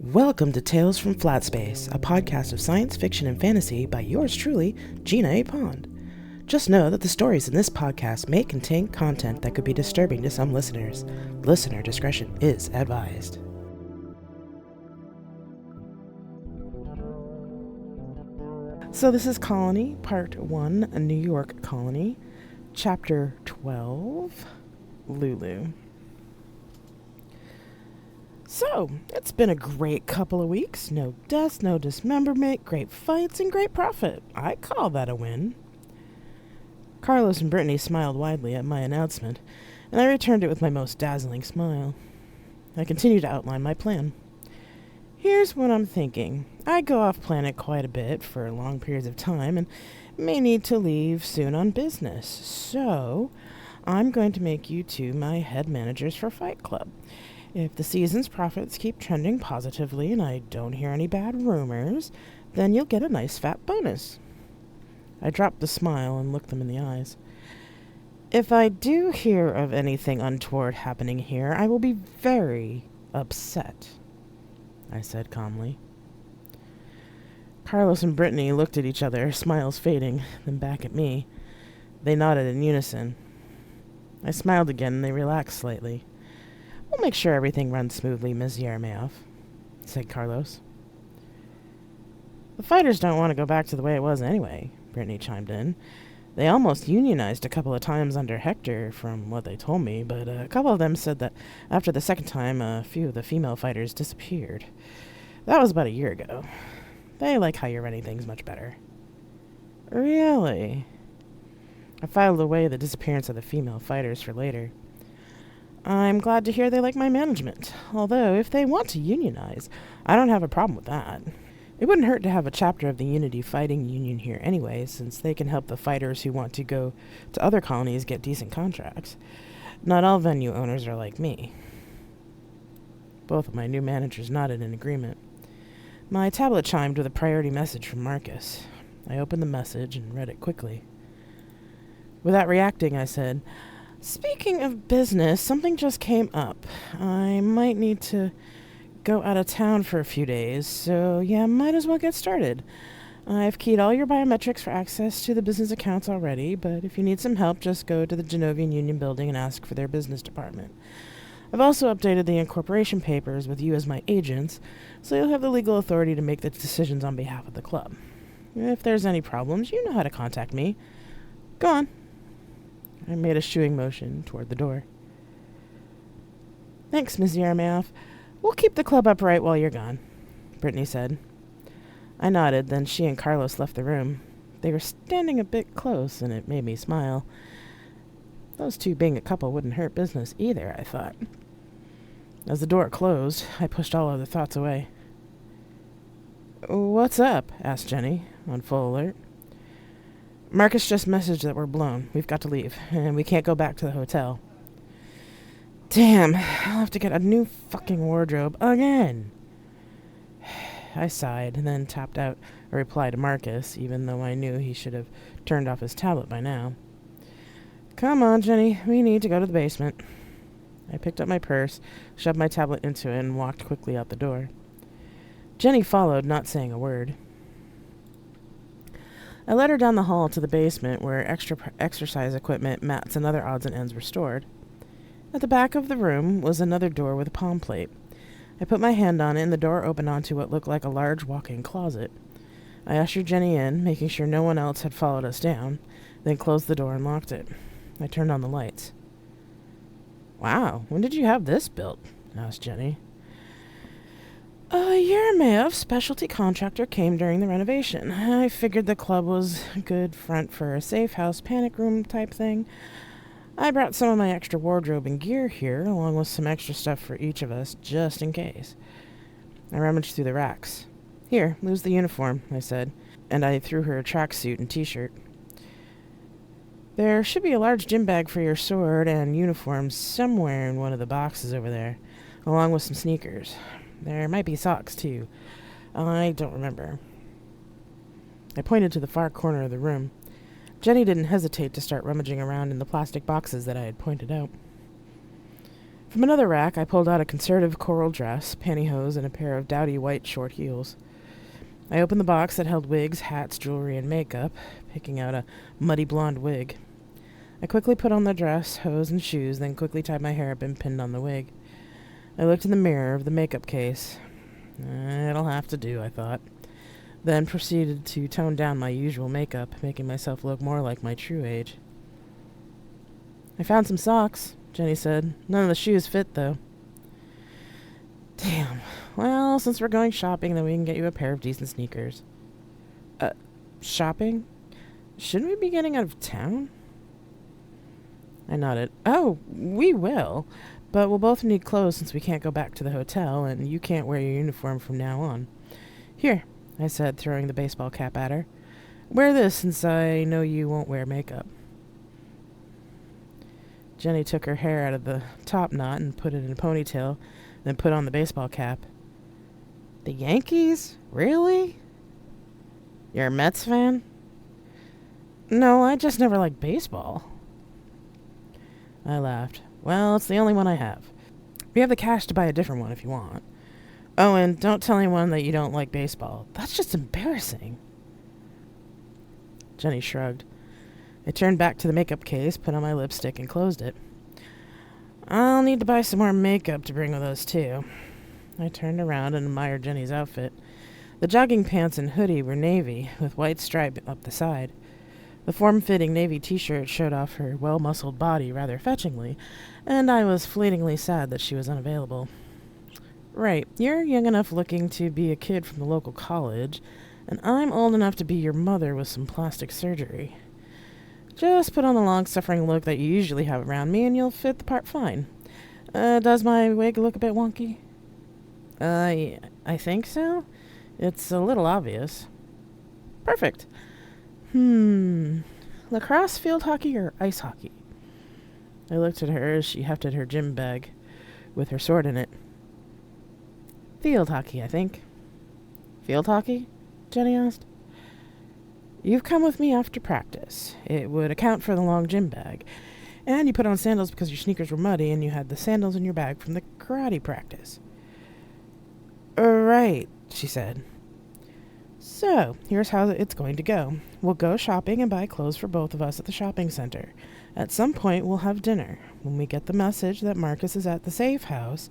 Welcome to Tales from Flat Space, a podcast of science fiction and fantasy by yours truly, Gina A. Pond. Just know that the stories in this podcast may contain content that could be disturbing to some listeners. Listener discretion is advised. So this is Colony, Part 1, a New York Colony, Chapter 12, Lulu. So, it's been a great couple of weeks. No deaths, no dismemberment, great fights, and great profit. I call that a win. Carlos and Brittany smiled widely at my announcement, and I returned it with my most dazzling smile. I continued to outline my plan. Here's what I'm thinking. I go off planet quite a bit for long periods of time and may need to leave soon on business. So, I'm going to make you two my head managers for Fight Club. If the season's profits keep trending positively and I don't hear any bad rumors, then you'll get a nice fat bonus. I dropped the smile and looked them in the eyes. If I do hear of anything untoward happening here, I will be very upset, I said calmly. Carlos and Brittany looked at each other, smiles fading, then back at me. They nodded in unison. I smiled again and they relaxed slightly. We'll make sure everything runs smoothly, Ms. Yermaev, said Carlos. The fighters don't want to go back to the way it was anyway, Brittany chimed in. They almost unionized a couple of times under Hector, from what they told me, but a couple of them said that after the second time, a few of the female fighters disappeared. That was about a year ago. They like how you're running things much better. Really? I filed away the disappearance of the female fighters for later. I'm glad to hear they like my management, although if they want to unionize, I don't have a problem with that. It wouldn't hurt to have a chapter of the Unity Fighting Union here anyway, since they can help the fighters who want to go to other colonies get decent contracts. Not all venue owners are like me. Both of my new managers nodded in agreement. My tablet chimed with a priority message from Marcus. I opened the message and read it quickly. Without reacting, I said, "Speaking of business, something just came up. I might need to go out of town for a few days, so yeah, might as well get started. I've keyed all your biometrics for access to the business accounts already, but if you need some help, just go to the Genovian Union building and ask for their business department. I've also updated the incorporation papers with you as my agents, so you'll have the legal authority to make the decisions on behalf of the club. If there's any problems, you know how to contact me. Go on." I made a shooing motion toward the door. "Thanks, Ms. Yermaev. We'll keep the club upright while you're gone," Brittany said. I nodded, then she and Carlos left the room. They were standing a bit close, and it made me smile. Those two being a couple wouldn't hurt business either, I thought. As the door closed, I pushed all other thoughts away. "What's up?" asked Jenny, on full alert. "Marcus just messaged that we're blown. We've got to leave, and we can't go back to the hotel." "Damn, I'll have to get a new fucking wardrobe again." I sighed, and then tapped out a reply to Marcus, even though I knew he should have turned off his tablet by now. "Come on, Jenny, we need to go to the basement." I picked up my purse, shoved my tablet into it, and walked quickly out the door. Jenny followed, not saying a word. I led her down the hall to the basement where extra exercise equipment, mats, and other odds and ends were stored. At the back of the room was another door with a palm plate. I put my hand on it, and the door opened onto what looked like a large walk-in closet. I ushered Jenny in, making sure no one else had followed us down, then closed the door and locked it. I turned on the lights. "Wow, when did you have this built?" asked Jenny. "A Yermaev specialty contractor came during the renovation. I figured the club was a good front for a safe house panic room type thing. I brought some of my extra wardrobe and gear here, along with some extra stuff for each of us, just in case." I rummaged through the racks. "Here, lose the uniform," I said, and I threw her a tracksuit and t-shirt. "There should be a large gym bag for your sword and uniform somewhere in one of the boxes over there, along with some sneakers. There might be socks, too. I don't remember." I pointed to the far corner of the room. Jenny didn't hesitate to start rummaging around in the plastic boxes that I had pointed out. From another rack, I pulled out a conservative coral dress, pantyhose, and a pair of dowdy white short heels. I opened the box that held wigs, hats, jewelry, and makeup, picking out a muddy blonde wig. I quickly put on the dress, hose, and shoes, then quickly tied my hair up and pinned on the wig. I looked in the mirror of the makeup case. It'll have to do, I thought. Then proceeded to tone down my usual makeup, making myself look more like my true age. I found some socks, Jenny said. None of the shoes fit, though. Damn. Well, since we're going shopping, then we can get you a pair of decent sneakers. Shopping? Shouldn't we be getting out of town? I nodded. Oh, we will. But we'll both need clothes since we can't go back to the hotel, and you can't wear your uniform from now on. Here, I said, throwing the baseball cap at her. Wear this since I know you won't wear makeup. Jenny took her hair out of the top knot and put it in a ponytail, then put on the baseball cap. The Yankees? Really? You're a Mets fan? No, I just never liked baseball. I laughed. Well, it's the only one I have. We have the cash to buy a different one if you want. Oh, and don't tell anyone that you don't like baseball. That's just embarrassing. Jenny shrugged. I turned back to the makeup case, put on my lipstick, and closed it. I'll need to buy some more makeup to bring with us, too. I turned around and admired Jenny's outfit. The jogging pants and hoodie were navy, with white stripe up the side. The form-fitting navy t-shirt showed off her well-muscled body rather fetchingly, and I was fleetingly sad that she was unavailable. Right, you're young enough looking to be a kid from the local college, and I'm old enough to be your mother with some plastic surgery. Just put on the long-suffering look that you usually have around me, and you'll fit the part fine. Does my wig look a bit wonky? I think so. It's a little obvious. Perfect. Lacrosse, field hockey, or ice hockey? I looked at her as she hefted her gym bag with her sword in it. Field hockey, I think. Field hockey? Jenny asked. You've come with me after practice. It would account for the long gym bag. And you put on sandals because your sneakers were muddy and you had the sandals in your bag from the karate practice. Right, she said. So, here's how it's going to go. We'll go shopping and buy clothes for both of us at the shopping center. At some point, we'll have dinner. When we get the message that Marcus is at the safe house,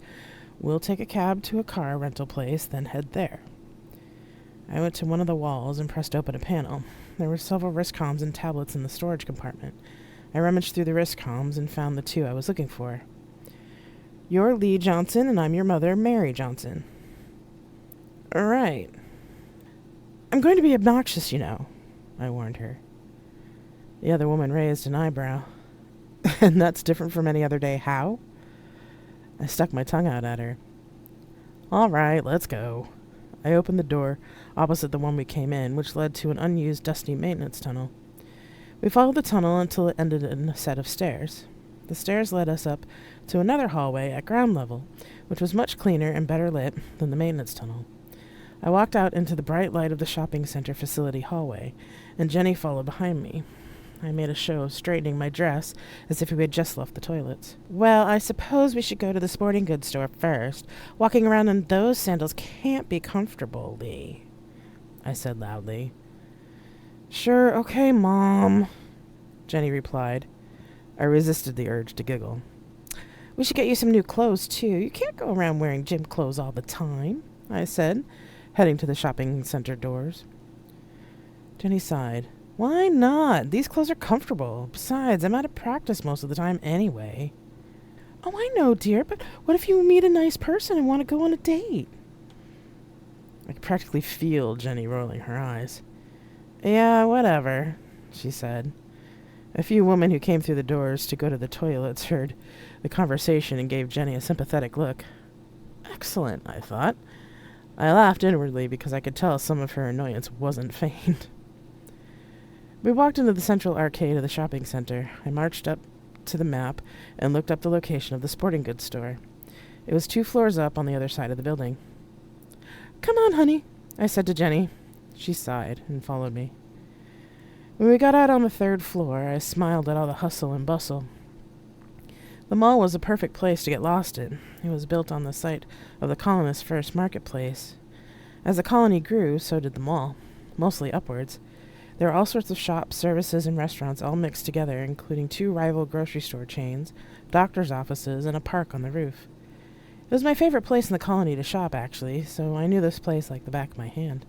we'll take a cab to a car rental place, then head there. I went to one of the walls and pressed open a panel. There were several wrist-coms and tablets in the storage compartment. I rummaged through the wrist-coms and found the two I was looking for. You're Lee Johnson, and I'm your mother, Mary Johnson. Right. I'm going to be obnoxious, you know, I warned her. The other woman raised an eyebrow. And that's different from any other day. How? I stuck my tongue out at her. All right, let's go. I opened the door opposite the one we came in, which led to an unused, dusty maintenance tunnel. We followed the tunnel until it ended in a set of stairs. The stairs led us up to another hallway at ground level, which was much cleaner and better lit than the maintenance tunnel. I walked out into the bright light of the shopping center facility hallway, and Jenny followed behind me. I made a show of straightening my dress as if we had just left the toilets. Well, I suppose we should go to the sporting goods store first. Walking around in those sandals can't be comfortable, Lee, I said loudly. Sure, okay, Mom, Jenny replied. I resisted the urge to giggle. We should get you some new clothes, too. You can't go around wearing gym clothes all the time, I said, heading to the shopping center doors. Jenny sighed. Why not? These clothes are comfortable. Besides, I'm out of practice most of the time anyway. Oh, I know, dear, but what if you meet a nice person and want to go on a date? I could practically feel Jenny rolling her eyes. Yeah, whatever, she said. A few women who came through the doors to go to the toilets heard the conversation and gave Jenny a sympathetic look. Excellent, I thought. I laughed inwardly because I could tell some of her annoyance wasn't feigned. We walked into the central arcade of the shopping center. I marched up to the map and looked up the location of the sporting goods store. It was 2 floors up on the other side of the building. Come on, honey, I said to Jenny. She sighed and followed me. When we got out on the 3rd floor, I smiled at all the hustle and bustle. The mall was a perfect place to get lost in. It was built on the site of the colonists' first marketplace. As the colony grew, so did the mall, mostly upwards. There were all sorts of shops, services, and restaurants all mixed together, including 2 rival grocery store chains, doctors' offices, and a park on the roof. It was my favorite place in the colony to shop, actually, so I knew this place like the back of my hand.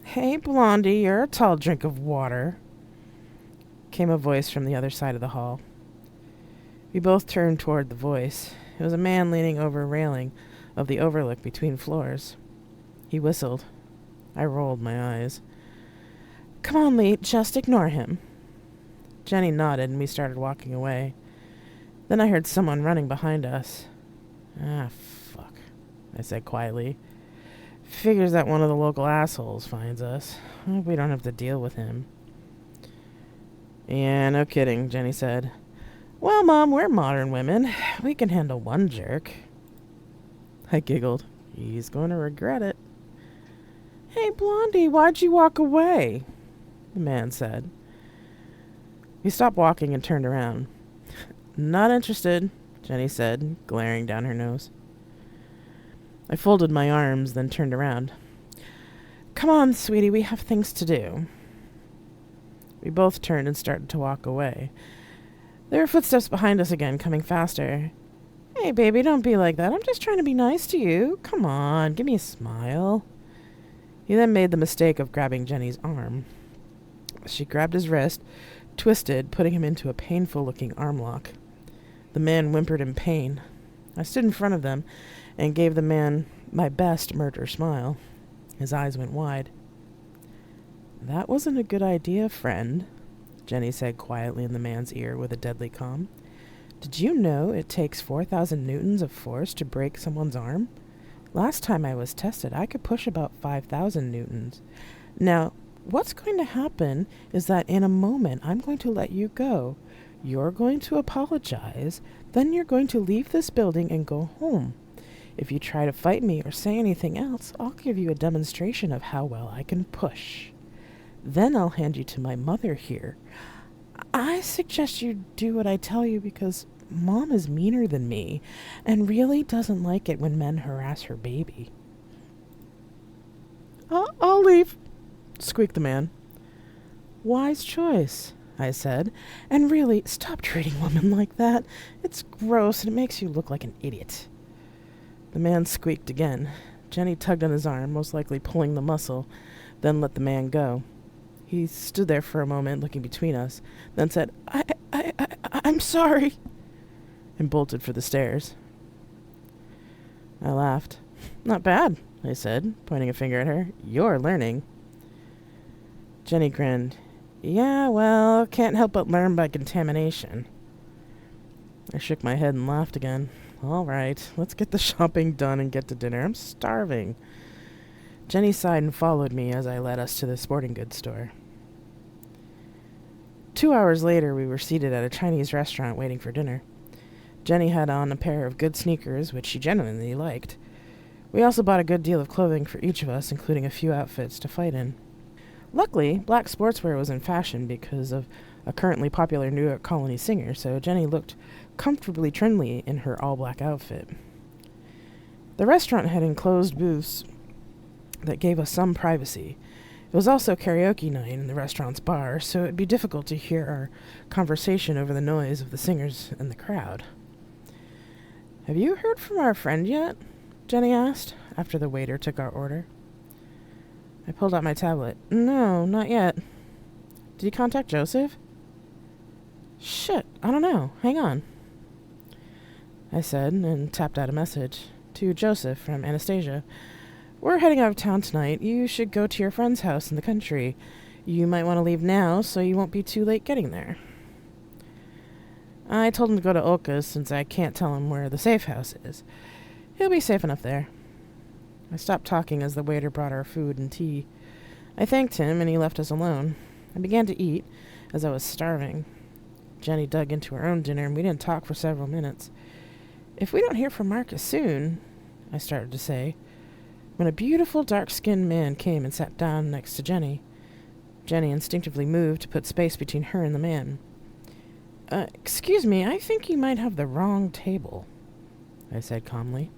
"Hey, Blondie, you're a tall drink of water," came a voice from the other side of the hall. We both turned toward the voice. It was a man leaning over a railing of the overlook between floors. He whistled. I rolled my eyes. "Come on, Lee, just ignore him." Jenny nodded, and we started walking away. Then I heard someone running behind us. "Ah, fuck," I said quietly. "Figures that one of the local assholes finds us. We don't have to deal with him." "Yeah, no kidding," Jenny said. "Well, Mom, we're modern women. We can handle one jerk." I giggled. "He's going to regret it." "Hey, Blondie, why'd you walk away?" the man said. We stopped walking and turned around. "Not interested," Jenny said, glaring down her nose. I folded my arms, then turned around. "Come on, sweetie, we have things to do." We both turned and started to walk away. There were footsteps behind us again, coming faster. "Hey, baby, don't be like that. I'm just trying to be nice to you. Come on, give me a smile." He then made the mistake of grabbing Jenny's arm. She grabbed his wrist, twisted, putting him into a painful-looking arm lock. The man whimpered in pain. I stood in front of them and gave the man my best murder smile. His eyes went wide. "That wasn't a good idea, friend," Jenny said quietly in the man's ear with a deadly calm. "Did you know it takes 4,000 newtons of force to break someone's arm? Last time I was tested, I could push about 5,000 newtons. Now, what's going to happen is that in a moment, I'm going to let you go. You're going to apologize, then you're going to leave this building and go home. If you try to fight me or say anything else, I'll give you a demonstration of how well I can push. Then I'll hand you to my mother here. I suggest you do what I tell you because Mom is meaner than me and really doesn't like it when men harass her baby." I'll leave," squeaked the man. "Wise choice," I said. "And really, stop treating women like that. It's gross and it makes you look like an idiot." The man squeaked again. Jenny tugged on his arm, most likely pulling the muscle, then let the man go. He stood there for a moment, looking between us, then said, I'm sorry," and bolted for the stairs. I laughed. "Not bad," I said, pointing a finger at her. "You're learning." Jenny grinned. "Yeah, well, can't help but learn by contamination." I shook my head and laughed again. "All right, let's get the shopping done and get to dinner. I'm starving." Jenny sighed and followed me as I led us to the sporting goods store. 2 hours later, we were seated at a Chinese restaurant waiting for dinner. Jenny had on a pair of good sneakers, which she genuinely liked. We also bought a good deal of clothing for each of us, including a few outfits to fight in. Luckily, black sportswear was in fashion because of a currently popular New York colony singer, so Jenny looked comfortably trendy in her all-black outfit. The restaurant had enclosed booths that gave us some privacy. It was also karaoke night in the restaurant's bar, so it would be difficult to hear our conversation over the noise of the singers and the crowd. "Have you heard from our friend yet?" Jenny asked, after the waiter took our order. I pulled out my tablet. "No, not yet." "Did you contact Joseph?" "Shit, I don't know. Hang on," I said, and tapped out a message. "To Joseph from Anastasia. We're heading out of town tonight. You should go to your friend's house in the country. You might want to leave now so you won't be too late getting there." I told him to go to Olka's since I can't tell him where the safe house is. He'll be safe enough there. I stopped talking as the waiter brought our food and tea. I thanked him and he left us alone. I began to eat, as I was starving. Jenny dug into her own dinner and we didn't talk for several minutes. "If we don't hear from Marcus soon," I started to say, when a beautiful dark-skinned man came and sat down next to Jenny. Jenny instinctively moved to put space between her and the man. Excuse me, I think you might have the wrong table, I said calmly.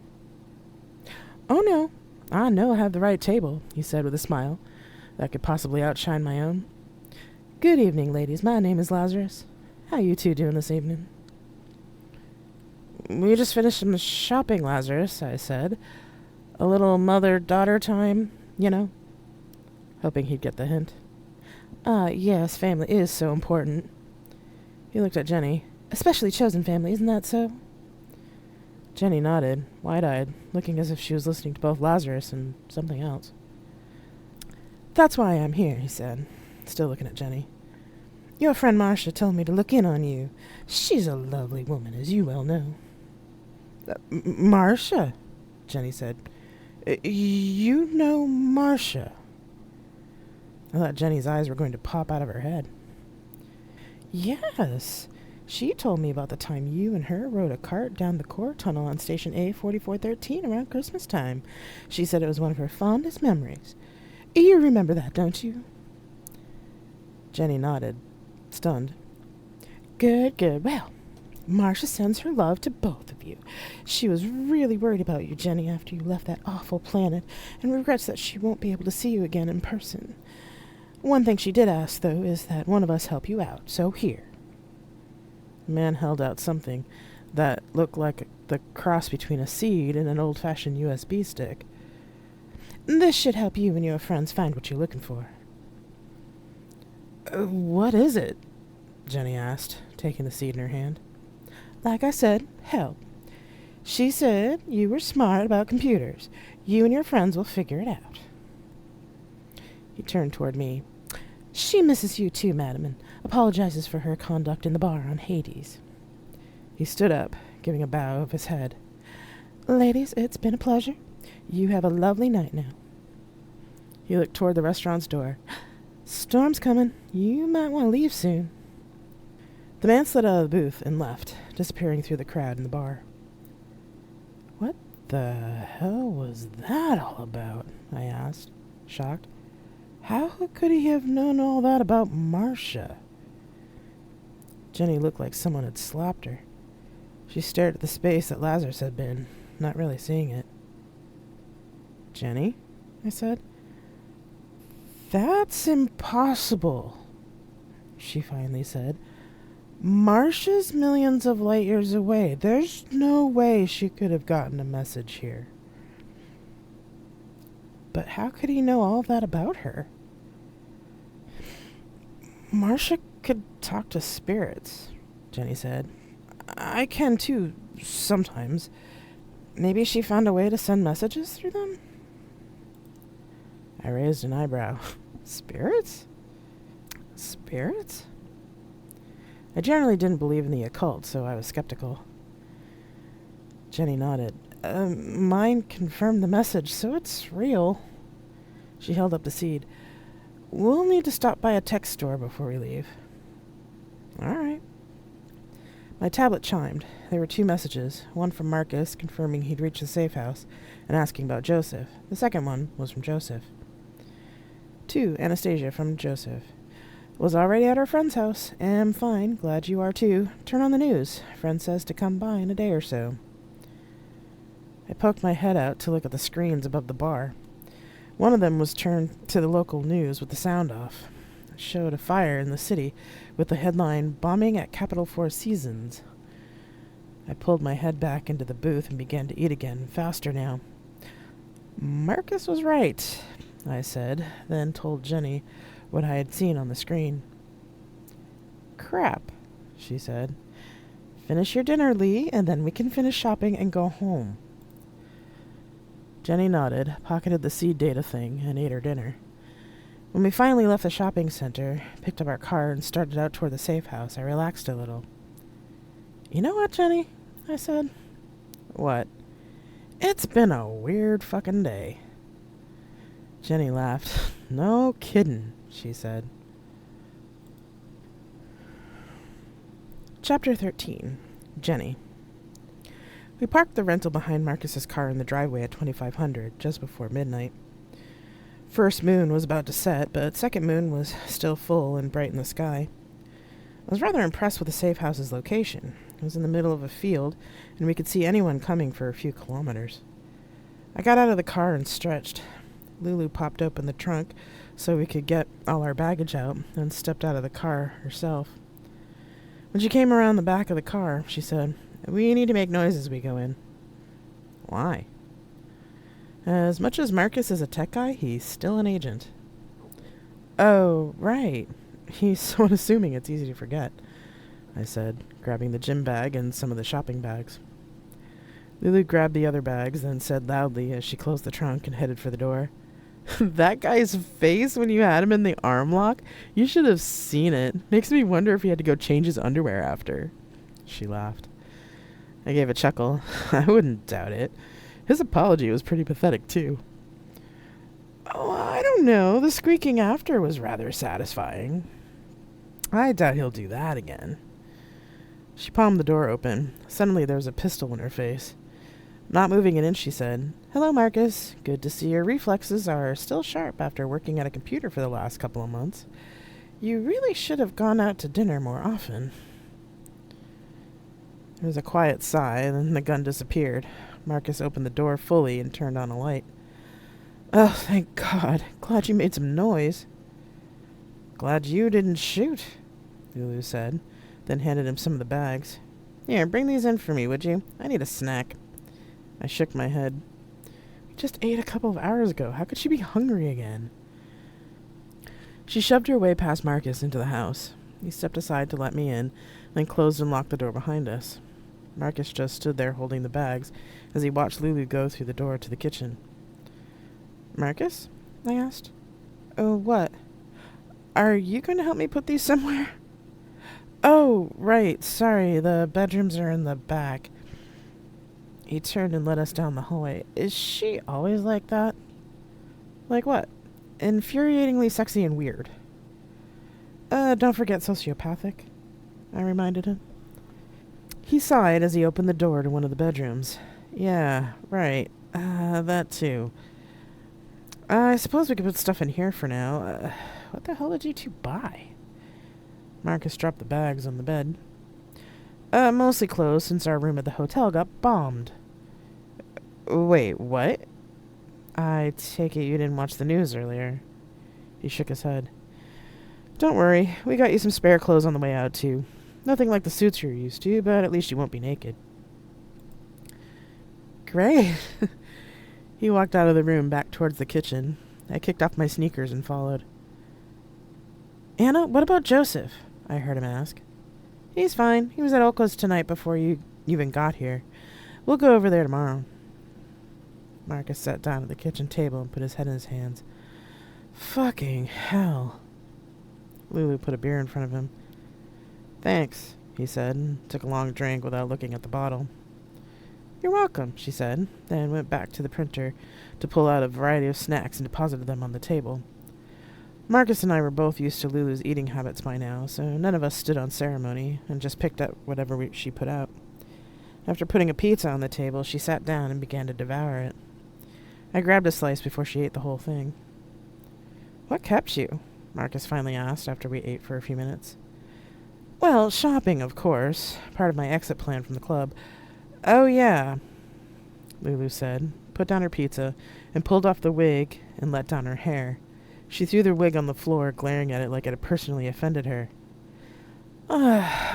Oh, no, I know I have the right table, he said with a smile that could possibly outshine my own. Good evening, ladies. My name is Lazarus. How you two doing this evening? We just finished some shopping, Lazarus, I said. A little mother-daughter time, you know. Hoping he'd get the hint. Yes, family is so important. He looked at Jenny. Especially chosen family, isn't that so? Jenny nodded, wide-eyed, looking as if she was listening to both Lazarus and something else. That's why I'm here, he said, still looking at Jenny. Your friend Marcia told me to look in on you. She's a lovely woman, as you well know. Marcia, Jenny said. You know Marcia? I thought Jenny's eyes were going to pop out of her head. Yes. She told me about the time you and her rode a cart down the core tunnel on station A4413 around Christmas time. She said it was one of her fondest memories. You remember that, don't you? Jenny nodded, stunned. Good, good. Well, Marcia sends her love to both of you. She was really worried about you, Jenny, after you left that awful planet, and regrets that she won't be able to see you again in person. One thing she did ask, though, is that one of us help you out, so here. The man held out something that looked like the cross between a seed and an old-fashioned USB stick. This should help you and your friends find what you're looking for. What is it? Jenny asked, taking the seed in her hand. Like I said, help. She said you were smart about computers. You and your friends will figure it out. He turned toward me. She misses you too, madam, and apologizes for her conduct in the bar on Hades. He stood up, giving a bow of his head. Ladies, it's been a pleasure. You have a lovely night now. He looked toward the restaurant's door. Storm's coming. You might want to leave soon. The man slid out of the booth and left, disappearing through the crowd in the bar. What the hell was that all about? I asked, shocked. How could he have known all that about Marcia? Jenny looked like someone had slapped her. She stared at the space that Lazarus had been, not really seeing it. Jenny? I said. That's impossible, she finally said. Marcia's millions of light years away. There's no way she could have gotten a message here. But how could he know all that about her? Marcia could talk to spirits, Jenny said. I can too, sometimes. Maybe she found a way to send messages through them? I raised an eyebrow. Spirits? Spirits? I generally didn't believe in the occult, so I was skeptical. Jenny nodded. Mine confirmed the message, so it's real. She held up the seed. We'll need to stop by a tech store before we leave. All right. My tablet chimed. There were 2 messages, one from Marcus confirming he'd reached the safe house and asking about Joseph. The second one was from Joseph. To Anastasia from Joseph. Was already at her friend's house. Am fine. Glad you are too. Turn on the news. Friend says to come by in a day or so. I poked my head out to look at the screens above the bar. One of them was turned to the local news with the sound off. It showed a fire in the city with the headline, Bombing at Capital Four Seasons. I pulled my head back into the booth and began to eat again, faster now. Marcus was right, I said, then told Jenny what I had seen on the screen. Crap, she said. Finish your dinner, Lee, and then we can finish shopping and go home. Jenny nodded, pocketed the seed data thing, and ate her dinner. When we finally left the shopping center, picked up our car, and started out toward the safe house, I relaxed a little. You know what, Jenny? I said. What? It's been a weird fucking day. Jenny laughed. No kiddin', she said. Chapter 13. Jenny. We parked the rental behind Marcus's car in the driveway at 2500, just before midnight. First moon was about to set, but second moon was still full and bright in the sky. I was rather impressed with the safe house's location. It was in the middle of a field, and we could see anyone coming for a few kilometers. I got out of the car and stretched. Lulu popped open the trunk so we could get all our baggage out, and stepped out of the car herself. When she came around the back of the car, she said, "We need to make noise as we go in." "Why?" "As much as Marcus is a tech guy, he's still an agent." "Oh, right. He's so unassuming it's easy to forget," I said, grabbing the gym bag and some of the shopping bags. Lulu grabbed the other bags, then said loudly as she closed the trunk and headed for the door, "That guy's face when you had him in the arm lock, you should have seen it. Makes me wonder if he had to go change his underwear after." She laughed. I gave a chuckle. I wouldn't doubt it. His apology was pretty pathetic, too. "Oh, I don't know. The squeaking after was rather satisfying. I doubt he'll do that again." She palmed the door open. Suddenly there was a pistol in her face. Not moving an inch, she said, "Hello, Marcus. Good to see your reflexes are still sharp after working at a computer for the last couple of months. You really should have gone out to dinner more often." There was a quiet sigh, and then the gun disappeared. Marcus opened the door fully and turned on a light. "Oh, thank God. Glad you made some noise." "Glad you didn't shoot," Lulu said, then handed him some of the bags. "Here, bring these in for me, would you? I need a snack." I shook my head. "We just ate a couple of hours ago. How could she be hungry again?" She shoved her way past Marcus into the house. He stepped aside to let me in, then closed and locked the door behind us. Marcus just stood there holding the bags as he watched Lulu go through the door to the kitchen. "Marcus?" I asked. "Oh, what? Are you going to help me put these somewhere?" "Oh, right. Sorry, the bedrooms are in the back." He turned and led us down the hallway. "Is she always like that?" "Like what?" "Infuriatingly sexy and weird." Don't forget sociopathic," I reminded him. He sighed as he opened the door to one of the bedrooms. "Yeah, right. That too. I suppose we could put stuff in here for now. What the hell did you two buy?" Marcus dropped the bags on the bed. Mostly clothes, since our room at the hotel got bombed." "Wait, what? I take it you didn't watch the news earlier." He shook his head. "Don't worry, we got you some spare clothes on the way out, too. Nothing like the suits you're used to, but at least you won't be naked." "Great." He walked out of the room back towards the kitchen. I kicked off my sneakers and followed. "Anna, what about Joseph?" I heard him ask. "He's fine. He was at Olko's tonight before you even got here. We'll go over there tomorrow." Marcus sat down at the kitchen table and put his head in his hands. "Fucking hell." Lulu put a beer in front of him. "Thanks," he said, and took a long drink without looking at the bottle. "You're welcome," she said, then went back to the printer to pull out a variety of snacks and deposited them on the table. Marcus and I were both used to Lulu's eating habits by now, so none of us stood on ceremony and just picked up whatever she put out. After putting a pizza on the table, she sat down and began to devour it. I grabbed a slice before she ate the whole thing. "What kept you?" Marcus finally asked after we ate for a few minutes. "Well, shopping, of course. Part of my exit plan from the club." "Oh, yeah," Lulu said, put down her pizza, and pulled off the wig and let down her hair. She threw the wig on the floor, glaring at it like it had personally offended her.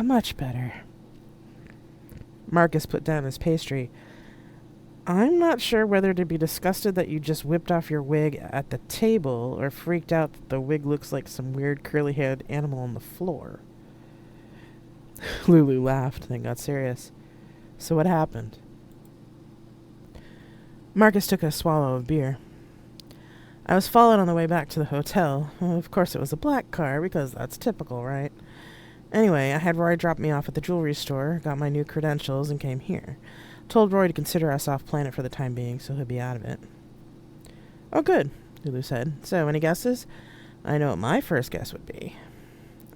Much better." Marcus put down his pastry. "I'm not sure whether to be disgusted that you just whipped off your wig at the table or freaked out that the wig looks like some weird curly-haired animal on the floor." Lulu laughed, then got serious. "So what happened?" Marcus took a swallow of beer. "I was followed on the way back to the hotel. Of course it was a black car, because that's typical, right? Anyway, I had Roy drop me off at the jewelry store, got my new credentials, and came here. Told Roy to consider us off-planet for the time being, so he'll be out of it." "Oh, good," Lulu said. "So, any guesses?" "I know what my first guess would be."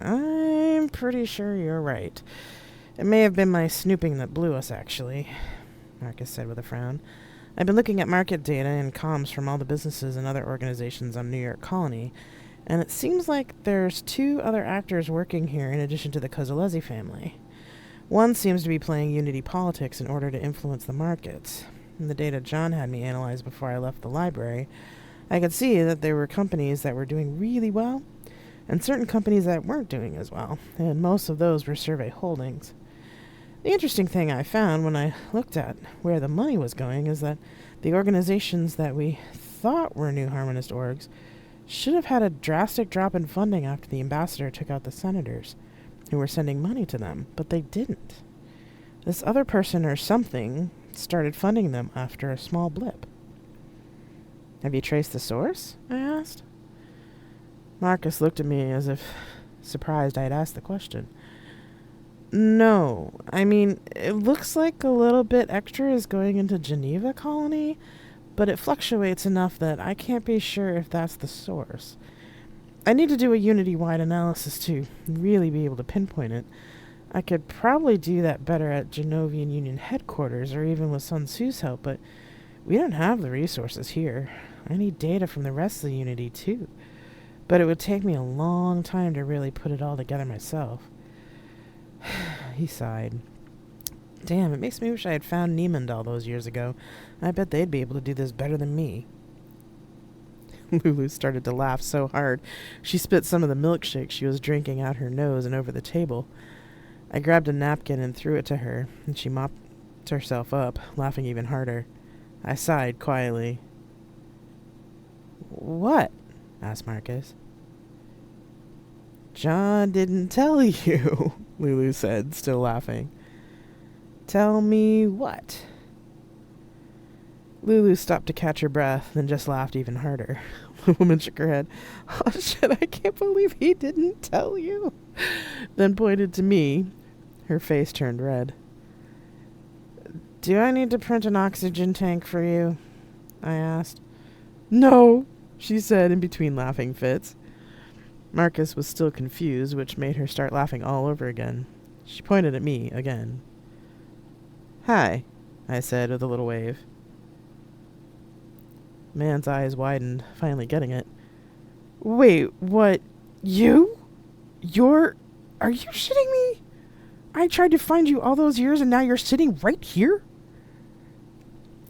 "I'm pretty sure you're right. It may have been my snooping that blew us, actually," Marcus said with a frown. "I've been looking at market data and comms from all the businesses and other organizations on New York Colony, And it seems like there's 2 other actors working here in addition to the Kozolezi family. One seems to be playing Unity politics in order to influence the markets. In the data John had me analyze before I left the library, I could see that there were companies that were doing really well, and certain companies that weren't doing as well, and most of those were Survey holdings. The interesting thing I found when I looked at where the money was going is that the organizations that we thought were New Harmonist orgs should have had a drastic drop in funding after the ambassador took out the senators who were sending money to them, but they didn't. This other person or something started funding them after a small blip. Have you traced the source? I asked. Marcus looked at me as if surprised I had asked the question. No, I mean, it looks like a little bit extra is going into Geneva colony, but it fluctuates enough that I can't be sure if that's the source. I need to do a Unity-wide analysis to really be able to pinpoint it. I could probably do that better at Genovian Union headquarters or even with Sun Tzu's help, but we don't have the resources here. I need data from the rest of the Unity too, but it would take me a long time to really put it all together myself. He sighed. Damn, it makes me wish I had found Niemand all those years ago. I bet they'd be able to do this better than me. Lulu started to laugh so hard, she spit some of the milkshake she was drinking out her nose and over the table. I grabbed a napkin and threw it to her, and she mopped herself up, laughing even harder. I sighed quietly. What? Asked Marcus. John didn't tell you, Lulu said, still laughing. Tell me what? Lulu stopped to catch her breath, then just laughed even harder. The woman shook her head. Oh shit, I can't believe he didn't tell you. Then pointed to me. Her face turned red. Do I need to print an oxygen tank for you? I asked. No, she said in between laughing fits. Marcus was still confused, which made her start laughing all over again. She pointed at me again. Hi, I said with a little wave. Man's eyes widened, finally getting it. Wait, what? You? Are you shitting me? I tried to find you all those years and now you're sitting right here?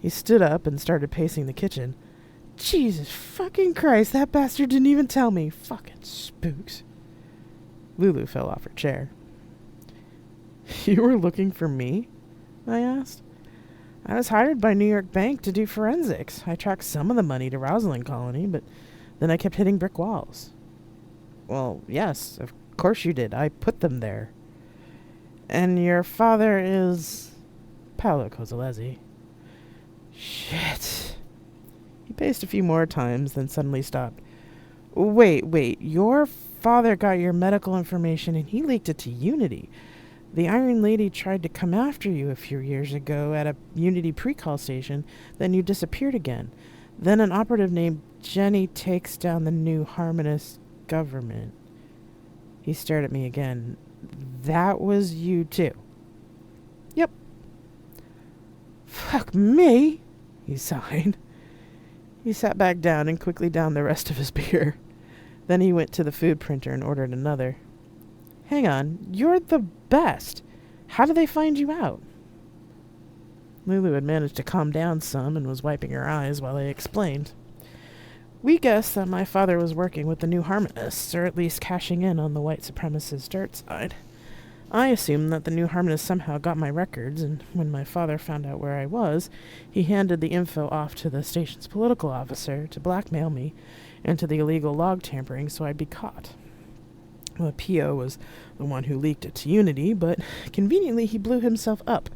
He stood up and started pacing the kitchen. Jesus fucking Christ, that bastard didn't even tell me. Fucking spooks. Lulu fell off her chair. You were looking for me? I asked. I was hired by New York Bank to do forensics. I tracked some of the money to Rosalind Colony, but then I kept hitting brick walls. Well, yes, of course you did. I put them there. And your father is Paolo Kozolezi. Shit. He paced a few more times, then suddenly stopped. Wait, your father got your medical information and he leaked it to Unity. The Iron Lady tried to come after you a few years ago at a Unity pre-call station, then you disappeared again. Then an operative named Jenny takes down the New Harmonist government. He stared at me again. That was you too? Yep. Fuck me, he sighed. He sat back down and quickly downed the rest of his beer. Then he went to the food printer and ordered another. Hang on, you're the best. How did they find you out? Lulu had managed to calm down some and was wiping her eyes while I explained. We guessed that my father was working with the New Harmonists, or at least cashing in on the white supremacist dirt side. I assumed that the New Harmonists somehow got my records, and when my father found out where I was, he handed the info off to the station's political officer to blackmail me into the illegal log tampering so I'd be caught. The PO was the one who leaked it to Unity, but conveniently he blew himself up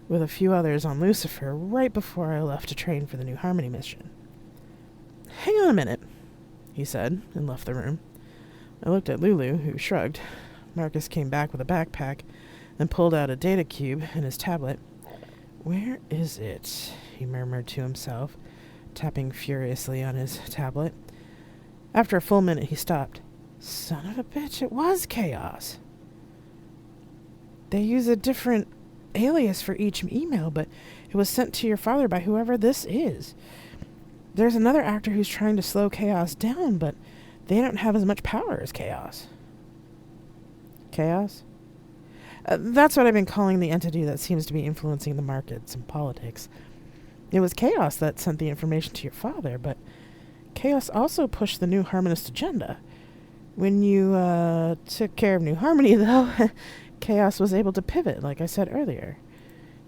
with a few others on Lucifer right before I left to train for the New Harmony mission. Hang on a minute, he said, and left the room. I looked at Lulu, who shrugged. Marcus came back with a backpack and pulled out a data cube and his tablet. Where is it? He murmured to himself, tapping furiously on his tablet. After a full minute, he stopped. Son of a bitch, it was Chaos. They use a different alias for each email, but it was sent to your father by whoever this is. There's another actor who's trying to slow Chaos down, but They don't have as much power as chaos. Chaos? That's what I've been calling the entity that seems to be influencing the markets and politics. It was chaos that sent the information to your father, but chaos also pushed the New Harmonist agenda. When you took care of New Harmony, though, chaos was able to pivot, like I said earlier.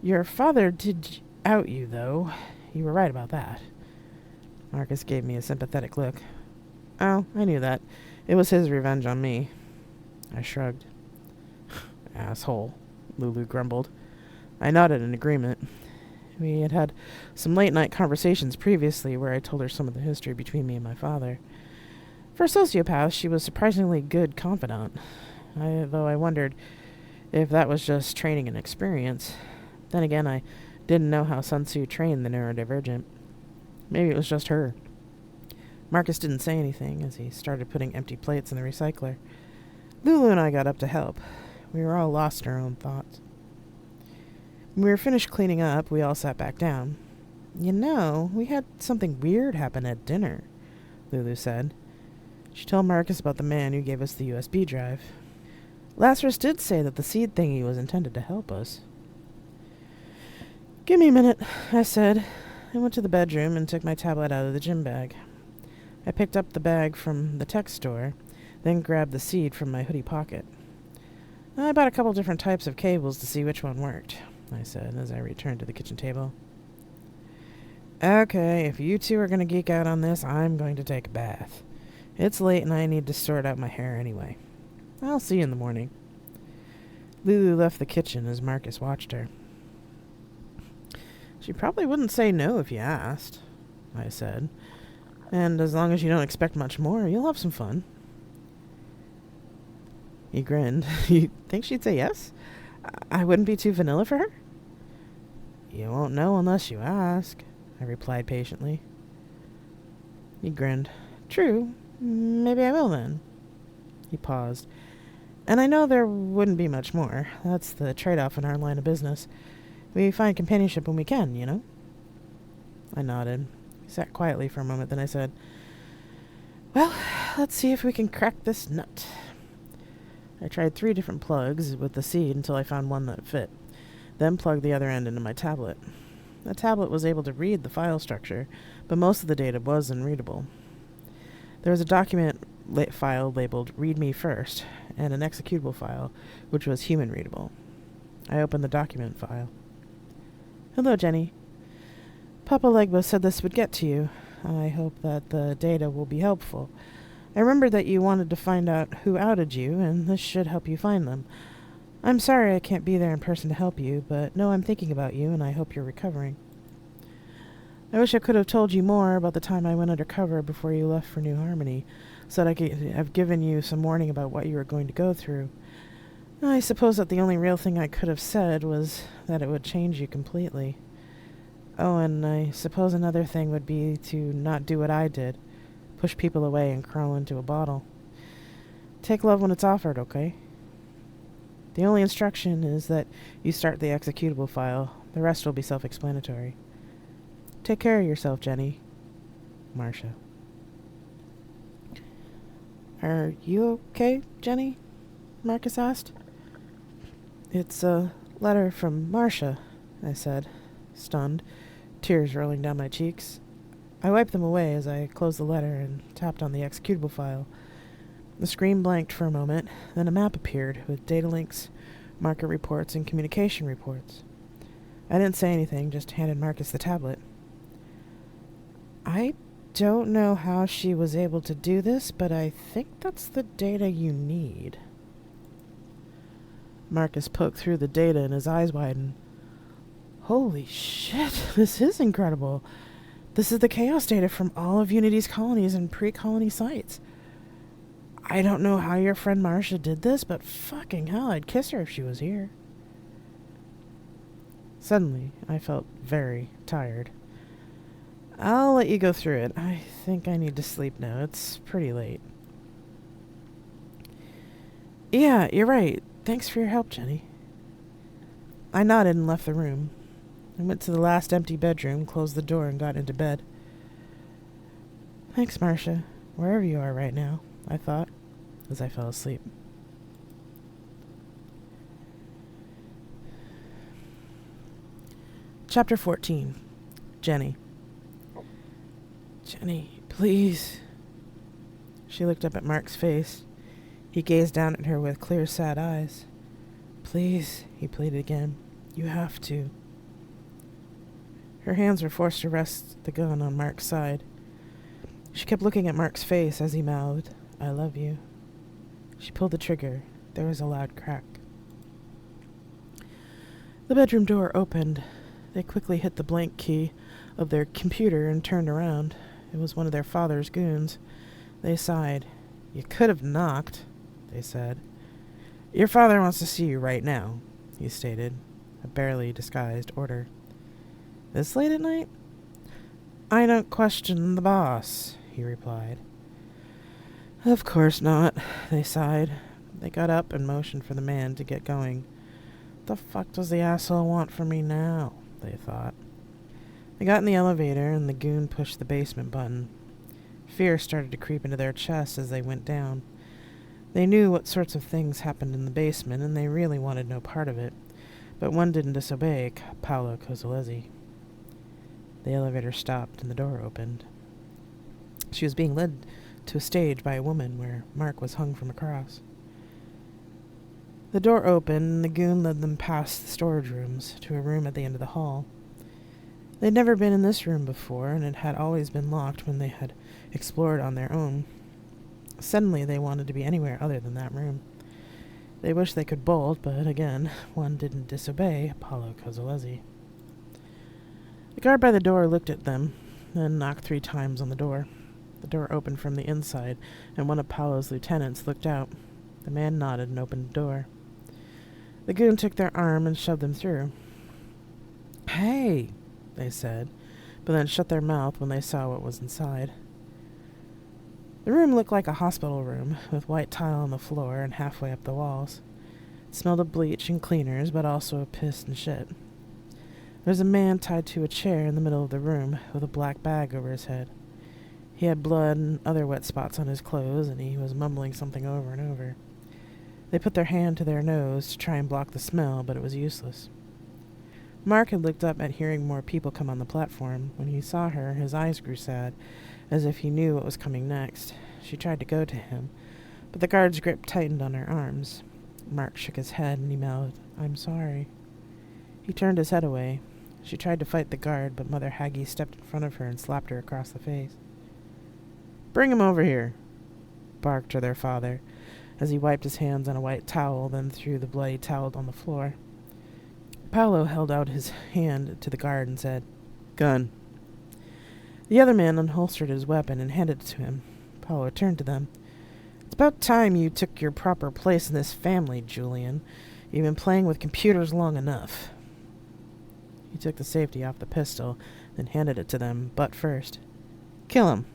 Your father did out you, though. You were right about that. Marcus gave me a sympathetic look. Oh, I knew that. It was his revenge on me. I shrugged. Asshole, Lulu grumbled. I nodded in agreement. We had had some late-night conversations previously where I told her some of the history between me and my father. For a sociopath, she was surprisingly good confidant, though I wondered if that was just training and experience. Then again, I didn't know how Sun Tzu trained the neurodivergent. Maybe it was just her. Marcus didn't say anything as he started putting empty plates in the recycler. Lulu and I got up to help. We were all lost in our own thoughts. When we were finished cleaning up, we all sat back down. You know, we had something weird happen at dinner, Lulu said. She told Marcus about the man who gave us the USB drive. Lazarus did say that the seed thingy was intended to help us. Give me a minute, I said. I went to the bedroom and took my tablet out of the gym bag. I picked up the bag from the tech store, then grabbed the seed from my hoodie pocket. I bought a couple different types of cables to see which one worked, I said as I returned to the kitchen table. Okay, if you two are going to geek out on this, I'm going to take a bath. It's late and I need to sort out my hair anyway. I'll see you in the morning. Lulu left the kitchen as Marcus watched her. She probably wouldn't say no if you asked, I said. And as long as you don't expect much more, you'll have some fun. He grinned. You think she'd say yes? I wouldn't be too vanilla for her? You won't know unless you ask, I replied patiently. He grinned. True. Maybe I will then. He paused. And I know there wouldn't be much more. That's the trade-off in our line of business. We find companionship when we can, you know? I nodded. He sat quietly for a moment, then I said, well, let's see if we can crack this nut. I tried 3 different plugs with the seed until I found one that fit, then plugged the other end into my tablet. The tablet was able to read the file structure, but most of the data was unreadable. There was a document file labeled Read Me First, and an executable file, which was human readable. I opened the document file. Hello, Jenny. Papa Legba said this would get to you. I hope that the data will be helpful. I remembered that you wanted to find out who outed you, and this should help you find them. I'm sorry I can't be there in person to help you, but know I'm thinking about you, and I hope you're recovering. I wish I could have told you more about the time I went undercover before you left for New Harmony, so that I could have given you some warning about what you were going to go through. I suppose that the only real thing I could have said was that it would change you completely. Oh, and I suppose another thing would be to not do what I did. Push people away and crawl into a bottle. Take love when it's offered, okay? The only instruction is that you start the executable file. The rest will be self-explanatory. Take care of yourself, Jenny. Marcia. Are you okay, Jenny? Marcus asked. It's a letter from Marcia, I said, stunned, tears rolling down my cheeks. I wiped them away as I closed the letter and tapped on the executable file. The screen blanked for a moment, then a map appeared with data links, market reports, and communication reports. I didn't say anything, just handed Marcus the tablet. I don't know how she was able to do this, but I think that's the data you need. Marcus poked through the data and his eyes widened. Holy shit, this is incredible. This is the chaos data from all of Unity's colonies and pre-colony sites. I don't know how your friend Marcia did this, but fucking hell, I'd kiss her if she was here. Suddenly, I felt very tired. I'll let you go through it. I think I need to sleep now. It's pretty late. Yeah, you're right. Thanks for your help, Jenny. I nodded and left the room. I went to the last empty bedroom, closed the door, and got into bed. Thanks, Marcia, wherever you are right now. I thought, as I fell asleep. Chapter 14. Jenny. Jenny, please. She looked up at Mark's face. He gazed down at her with clear, sad eyes. Please, he pleaded again. You have to. Her hands were forced to rest the gun on Mark's side. She kept looking at Mark's face as he mouthed, I love you. She pulled the trigger. There was a loud crack. The bedroom door opened. They quickly hit the blank key of their computer and turned around. It was one of their father's goons. They sighed. You could have knocked, they said. Your father wants to see you right now, he stated, a barely disguised order. This late at night? I don't question the boss, he replied. Of course not, they sighed. They got up and motioned for the man to get going. What the fuck does the asshole want from me now? They thought. They got in the elevator and the goon pushed the basement button. Fear started to creep into their chests as they went down. They knew what sorts of things happened in the basement and they really wanted no part of it. But one didn't disobey Paolo Cosolezzi. The elevator stopped and the door opened. She was being led to a stage by a woman where Mark was hung from a cross. The door opened and the goon led them past the storage rooms to a room at the end of the hall. They'd never been in this room before, and it had always been locked when they had explored on their own. Suddenly they wanted to be anywhere other than that room. They wished they could bolt, but again, one didn't disobey Paolo Cosolezzi. The guard by the door looked at them, then knocked 3 times on the door. The door opened from the inside, and one of Paolo's lieutenants looked out. The man nodded and opened the door. The goon took their arm and shoved them through. Hey, they said, but then shut their mouth when they saw what was inside. The room looked like a hospital room, with white tile on the floor and halfway up the walls. It smelled of bleach and cleaners, but also of piss and shit. There was a man tied to a chair in the middle of the room, with a black bag over his head. He had blood and other wet spots on his clothes, and he was mumbling something over and over. They put their hand to their nose to try and block the smell, but it was useless. Mark had looked up at hearing more people come on the platform. When he saw her, his eyes grew sad, as if he knew what was coming next. She tried to go to him, but the guard's grip tightened on her arms. Mark shook his head, and he mouthed, I'm sorry. He turned his head away. She tried to fight the guard, but Mother Haggie stepped in front of her and slapped her across the face. Bring him over here, barked their father, as he wiped his hands on a white towel, then threw the bloody towel on the floor. Paolo held out his hand to the guard and said, Gun. The other man unholstered his weapon and handed it to him. Paolo turned to them. It's about time you took your proper place in this family, Julian. You've been playing with computers long enough. He took the safety off the pistol, then handed it to them, butt first. Kill him.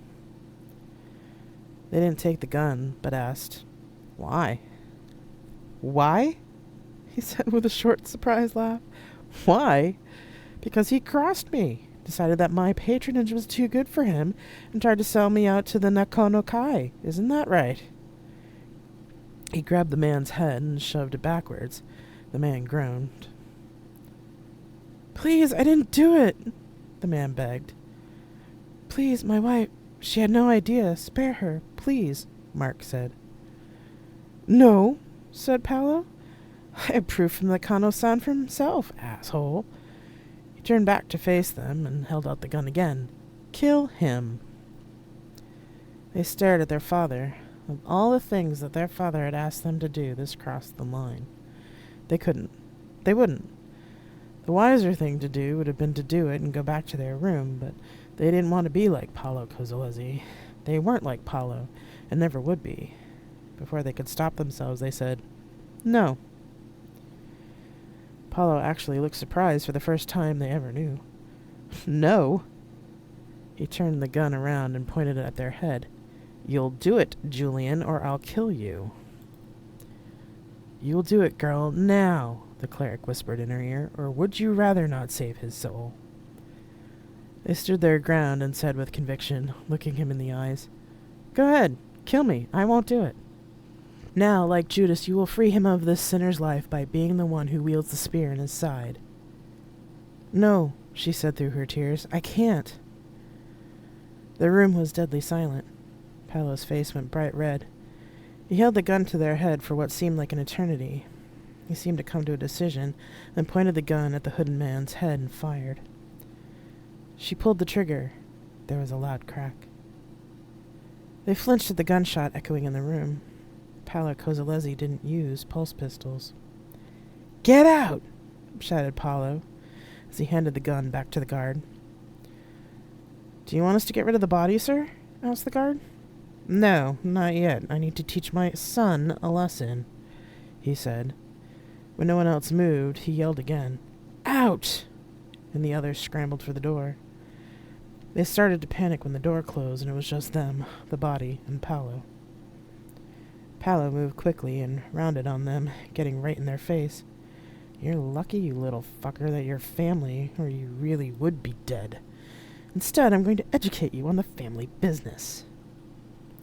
They didn't take the gun, but asked, Why? Why? He said with a short, surprised laugh. Why? Because he crossed me, decided that my patronage was too good for him, and tried to sell me out to the Nakono Kai. Isn't that right? He grabbed the man's head and shoved it backwards. The man groaned. Please, I didn't do it, the man begged. Please, my wife, she had no idea. Spare her, please, Mark said. No, said Paolo. I have proof from the Kano-san for himself, asshole. He turned back to face them and held out the gun again. Kill him. They stared at their father. Of all the things that their father had asked them to do, this crossed the line. They couldn't. They wouldn't. The wiser thing to do would have been to do it and go back to their room, but they didn't want to be like Paolo Cosolezzi. They weren't like Paolo, and never would be. Before they could stop themselves, they said, No. Paolo actually looked surprised for the first time they ever knew. No. He turned the gun around and pointed it at their head. You'll do it, Julian, or I'll kill you. You'll do it, girl, now, the cleric whispered in her ear, or would you rather not save his soul? They stood their ground and said with conviction, looking him in the eyes, Go ahead, Kill me. I won't do it. Now, like Judas, you will free him of this sinner's life by being the one who wields the spear in his side. No, she said through her tears. I can't. The room was deadly silent. Paolo's face went bright red. He held the gun to their head for what seemed like an eternity. He seemed to come to a decision, then pointed the gun at the hooded man's head and fired. She pulled the trigger. There was a loud crack. They flinched at the gunshot echoing in the room. Paolo Kozolezi didn't use pulse pistols. "Get out!" shouted Paolo as he handed the gun back to the guard. "Do you want us to get rid of the body, sir?" asked the guard. "No, not yet. I need to teach my son a lesson," he said. When no one else moved, he yelled again, "Out!" and the others scrambled for the door. They started to panic when the door closed, and it was just them, the body, and Paolo. Paolo moved quickly and rounded on them, getting right in their face. "You're lucky, you little fucker, that you're family, or you really would be dead. Instead, I'm going to educate you on the family business."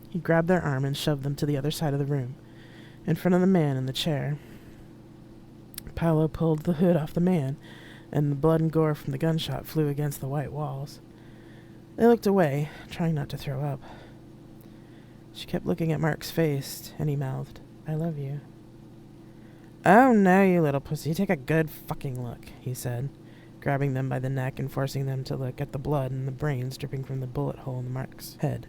He grabbed their arm and shoved them to the other side of the room, in front of the man in the chair. Paolo pulled the hood off the man, and the blood and gore from the gunshot flew against the white walls. They looked away, trying not to throw up. She kept looking at Mark's face, and he mouthed, "I love you." "Oh, no, you little pussy. Take a good fucking look," he said, grabbing them by the neck and forcing them to look at the blood and the brains dripping from the bullet hole in Mark's head.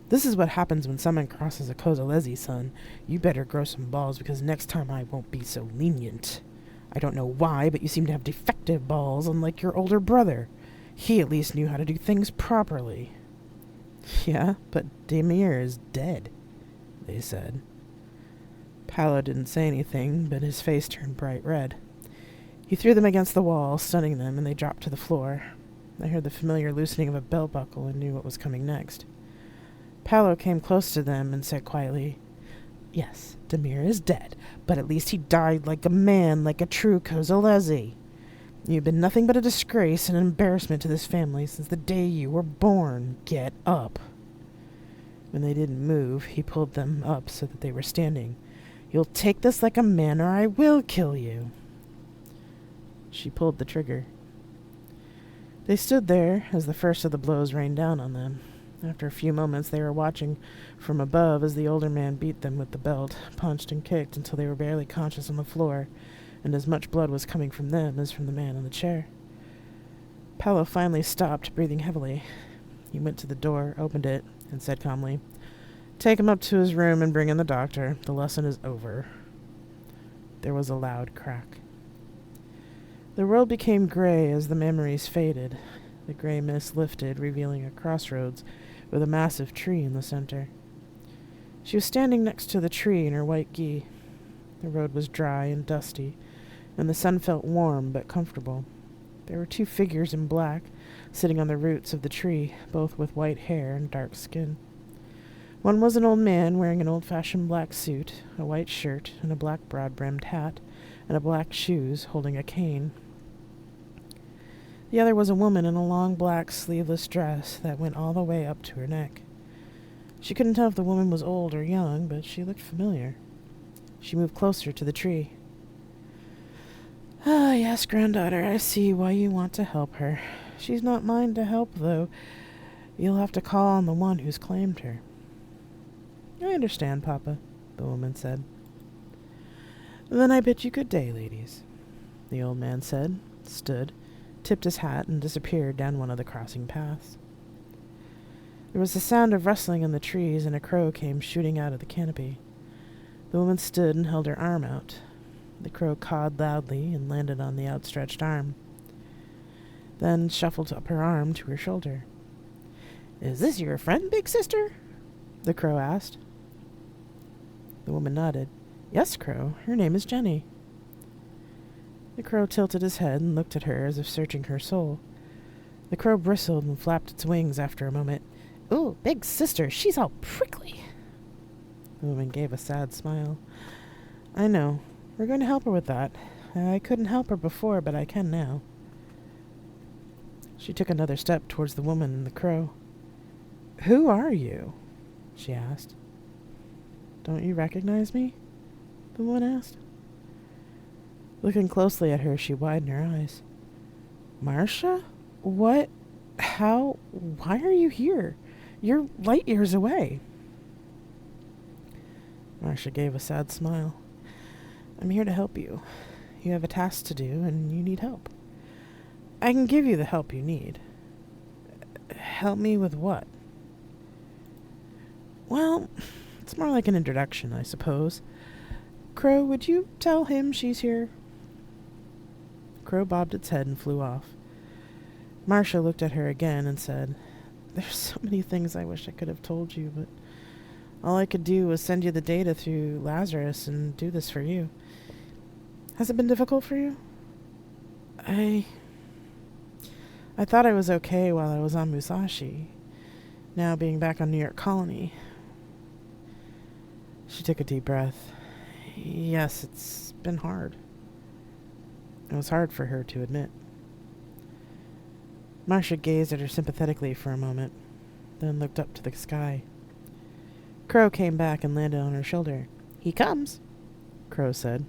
"This is what happens when someone crosses a Kozolezi, son. You better grow some balls, because next time I won't be so lenient. I don't know why, but you seem to have defective balls, unlike your older brother. He at least knew how to do things properly." "Yeah, but Demir is dead," they said. Paolo didn't say anything, but his face turned bright red. He threw them against the wall, stunning them, and they dropped to the floor. They heard the familiar loosening of a belt buckle and knew what was coming next. Paolo came close to them and said quietly, "Yes, Demir is dead, but at least he died like a man, like a true Kozolezi. You've been nothing but a disgrace and an embarrassment to this family since the day you were born. Get up." When they didn't move, he pulled them up so that they were standing. "You'll take this like a man, or I will kill you." She pulled the trigger. They stood there as the first of the blows rained down on them. After a few moments, they were watching from above as the older man beat them with the belt, punched and kicked until they were barely conscious on the floor, and as much blood was coming from them as from the man in the chair. Paolo finally stopped, breathing heavily. He went to the door, opened it, and said calmly, "Take him up to his room and bring in the doctor. The lesson is over." There was a loud crack. The world became gray as the memories faded. The gray mist lifted, revealing a crossroads with a massive tree in the center. She was standing next to the tree in her white gi. The road was dry and dusty, and the sun felt warm but comfortable. There were two figures in black, sitting on the roots of the tree, both with white hair and dark skin. One was an old man wearing an old-fashioned black suit, a white shirt, and a black broad-brimmed hat, and a black shoes, holding a cane. The other was a woman in a long black sleeveless dress that went all the way up to her neck. She couldn't tell if the woman was old or young, but she looked familiar. She moved closer to the tree. "Ah, yes, granddaughter, I see why you want to help her. She's not mine to help, though. You'll have to call on the one who's claimed her." "I understand, Papa," the woman said. "Then I bid you good day, ladies," the old man said, stood, tipped his hat, and disappeared down one of the crossing paths. There was the sound of rustling in the trees, and a crow came shooting out of the canopy. The woman stood and held her arm out. The crow cawed loudly and landed on the outstretched arm, then shuffled up her arm to her shoulder. "Is this your friend, big sister?" the crow asked. The woman nodded. "Yes, Crow. Her name is Jenny." The crow tilted his head and looked at her as if searching her soul. The crow bristled and flapped its wings after a moment. "Ooh, big sister, she's all prickly." The woman gave a sad smile. "I know. We're going to help her with that. I couldn't help her before, but I can now." She took another step towards the woman and the crow. "Who are you?" she asked. Don't you recognize me? The woman asked. Looking closely at her, she widened her eyes. Marcia? What? How? Why are you here? You're light years away. Marcia gave a sad smile. I'm here to help you. You have a task to do, and you need help. I can give you the help you need. Help me with what? Well, it's more like an introduction, I suppose. Crow, would you tell him she's here? Crow bobbed its head and flew off. Marcia looked at her again and said, There's so many things I wish I could have told you, but all I could do was send you the data through Lazarus and do this for you. Has it been difficult for you? I thought I was okay while I was on Musashi. Now being back on New York Colony. She took a deep breath. Yes, it's been hard. It was hard for her to admit. Marcia gazed at her sympathetically for a moment, then looked up to the sky. Crow came back and landed on her shoulder. He comes, Crow said.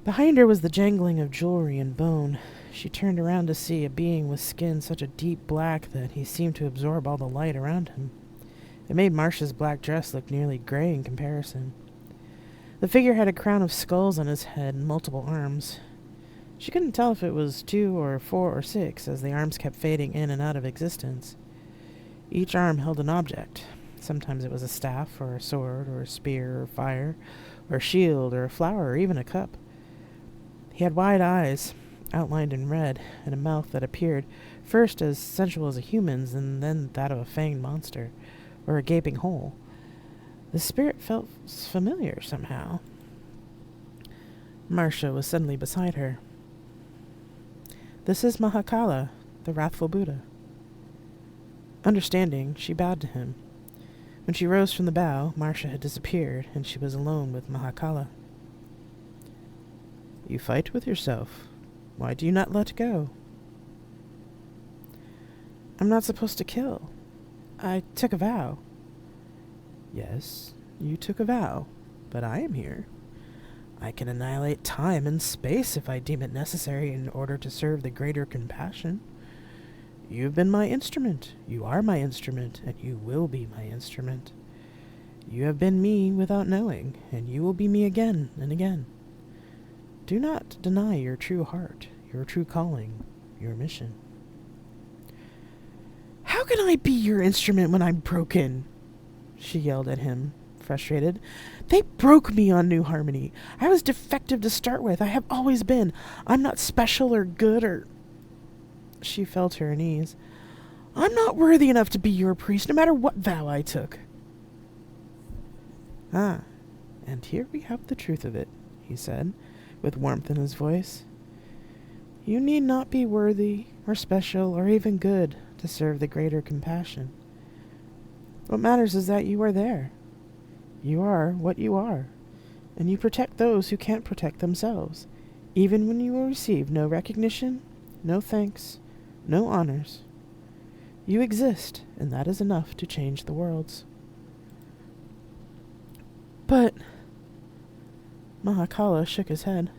Behind her was the jangling of jewelry and bone. She turned around to see a being with skin such a deep black that he seemed to absorb all the light around him. It made Marcia's black dress look nearly gray in comparison. The figure had a crown of skulls on his head and multiple arms. She couldn't tell if it was 2 or 4 or 6, as the arms kept fading in and out of existence. Each arm held an object. Sometimes it was a staff, or a sword, or a spear, or fire, or a shield, or a flower, or even a cup. He had wide eyes, outlined in red, and a mouth that appeared first as sensual as a human's, and then that of a fanged monster, or a gaping hole. The spirit felt familiar somehow. Marcia was suddenly beside her. This is Mahakala, the wrathful Buddha. Understanding, she bowed to him. When she rose from the bow, Marcia had disappeared, and she was alone with Mahakala. You fight with yourself. Why do you not let go? I'm not supposed to kill. I took a vow. Yes, you took a vow, but I am here. I can annihilate time and space if I deem it necessary in order to serve the greater compassion. You have been my instrument. You are my instrument, and you will be my instrument. You have been me without knowing, and you will be me again and again. Do not deny your true heart, your true calling, your mission. How can I be your instrument when I'm broken? She yelled at him, frustrated. They broke me on New Harmony. I was defective to start with. I have always been. I'm not special or good or... She fell to her knees. I'm not worthy enough to be your priest, no matter what vow I took. Ah, and here we have the truth of it, he said, with warmth in his voice. You need not be worthy, or special, or even good to serve the greater compassion. What matters is that you are there. You are what you are, and you protect those who can't protect themselves, even when you will receive no recognition, no thanks, no honors. You exist, and that is enough to change the worlds. But... Mahakala shook his head,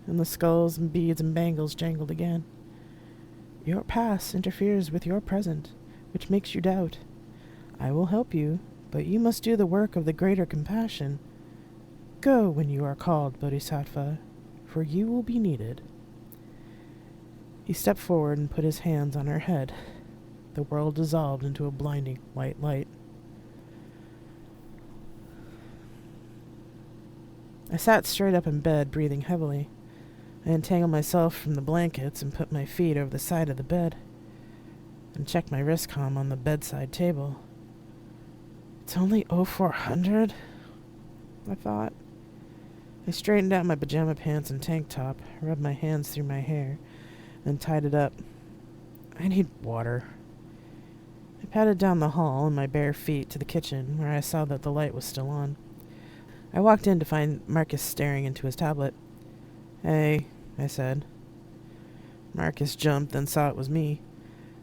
and the skulls and beads and bangles jangled again. Your past interferes with your present, which makes you doubt. I will help you, but you must do the work of the greater compassion. Go when you are called, Bodhisattva, for you will be needed. He stepped forward and put his hands on her head. The world dissolved into a blinding white light. I sat straight up in bed, breathing heavily. I untangled myself from the blankets and put my feet over the side of the bed, and checked my wrist comm on the bedside table. It's only 0400, I thought. I straightened out my pajama pants and tank top, rubbed my hands through my hair, then tied it up. I need water. I padded down the hall on my bare feet to the kitchen, where I saw that the light was still on. I walked in to find Marcus staring into his tablet. Hey, I said. Marcus jumped, then saw it was me.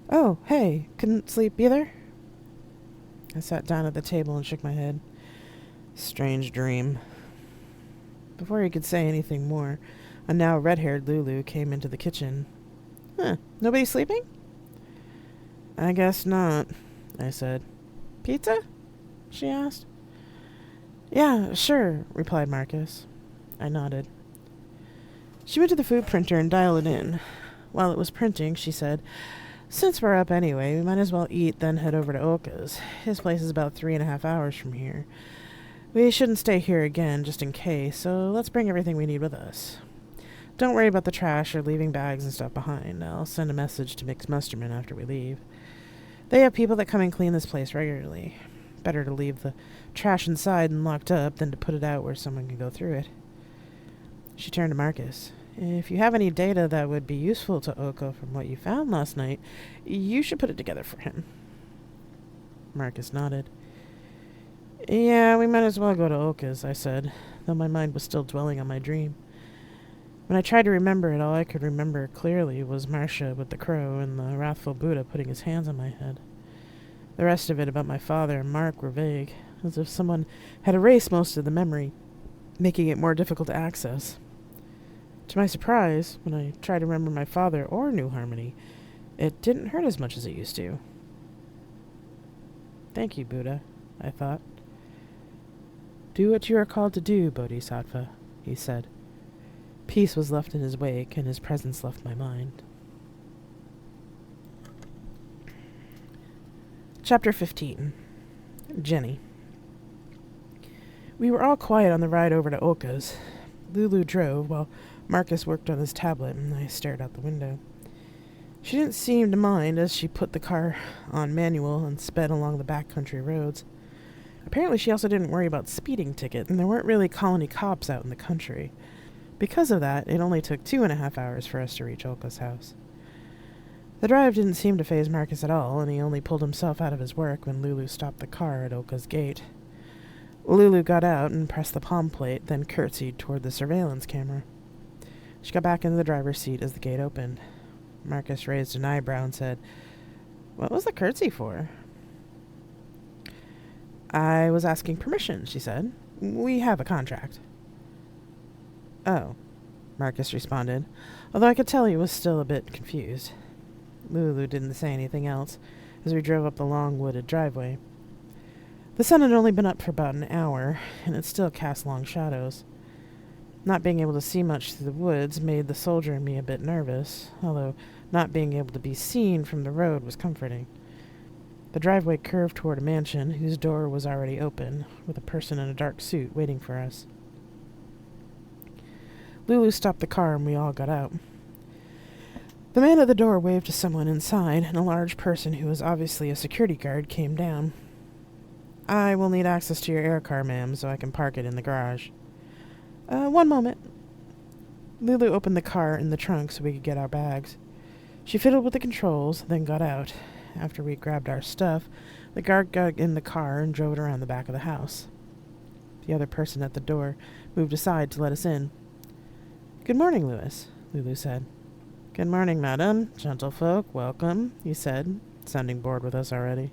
Oh, hey, couldn't sleep either? I sat down at the table and shook my head. Strange dream. Before he could say anything more, a now red-haired Lulu came into the kitchen. Nobody sleeping? I guess not, I said. Pizza? She asked. Yeah, sure, replied Marcus. I nodded. She went to the food printer and dialed it in. While it was printing, she said, Since we're up anyway, we might as well eat, then head over to Oka's. His place is about 3.5 hours from here. We shouldn't stay here again, just in case, so let's bring everything we need with us. Don't worry about the trash or leaving bags and stuff behind. I'll send a message to Mix Musterman after we leave. They have people that come and clean this place regularly. Better to leave the trash inside and locked up than to put it out where someone can go through it. She turned to Marcus. If you have any data that would be useful to Oko from what you found last night, you should put it together for him. Marcus nodded. Yeah, we might as well go to Oka's, I said, though my mind was still dwelling on my dream. When I tried to remember it, all I could remember clearly was Marcia with the crow and the wrathful Buddha putting his hands on my head. The rest of it about my father and Mark were vague, as if someone had erased most of the memory, making it more difficult to access. To my surprise, when I tried to remember my father or New Harmony, it didn't hurt as much as it used to. Thank you, Buddha, I thought. Do what you are called to do, Bodhisattva, he said. Peace was left in his wake, and his presence left my mind. Chapter 15. Jenny. We were all quiet on the ride over to Oka's. Lulu drove, while Marcus worked on his tablet, and I stared out the window. She didn't seem to mind as she put the car on manual and sped along the backcountry roads. Apparently she also didn't worry about speeding ticket, and there weren't really colony cops out in the country. Because of that, it only took 2.5 hours for us to reach Oka's house. The drive didn't seem to faze Marcus at all, and he only pulled himself out of his work when Lulu stopped the car at Oka's gate. Lulu got out and pressed the palm plate, then curtsied toward the surveillance camera. She got back into the driver's seat as the gate opened. Marcus raised an eyebrow and said, "What was the curtsy for?" "I was asking permission," she said. "We have a contract." "Oh," Marcus responded, although I could tell he was still a bit confused. Lulu didn't say anything else as we drove up the long wooded driveway. The sun had only been up for about an hour, and it still cast long shadows. Not being able to see much through the woods made the soldier in me a bit nervous, although not being able to be seen from the road was comforting. The driveway curved toward a mansion whose door was already open, with a person in a dark suit waiting for us. Lulu stopped the car and we all got out. The man at the door waved to someone inside, and a large person who was obviously a security guard came down. "I will need access to your air car, ma'am, so I can park it in the garage." One moment." Lulu opened the car in the trunk so we could get our bags. She fiddled with the controls, then got out. After we grabbed our stuff, the guard got in the car and drove it around the back of the house. The other person at the door moved aside to let us in. "Good morning, Louis," Lulu said. "Good morning, madam. Gentlefolk, welcome," he said, sounding bored with us already.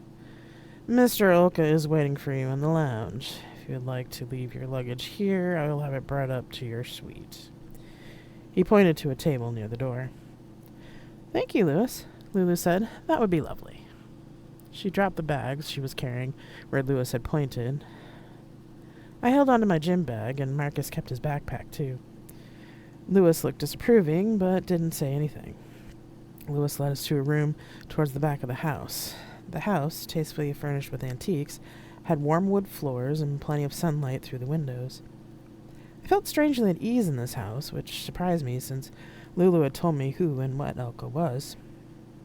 "Mr. Olka is waiting for you in the lounge. If you would like to leave your luggage here, I will have it brought up to your suite." He pointed to a table near the door. "Thank you, Louis," Lulu said. "That would be lovely." She dropped the bags she was carrying where Louis had pointed. I held onto my gym bag, and Marcus kept his backpack, too. Louis looked disapproving, but didn't say anything. Louis led us to a room towards the back of the house. The house, tastefully furnished with antiques, had warm wood floors and plenty of sunlight through the windows. I felt strangely at ease in this house, which surprised me since Lulu had told me who and what Olka was.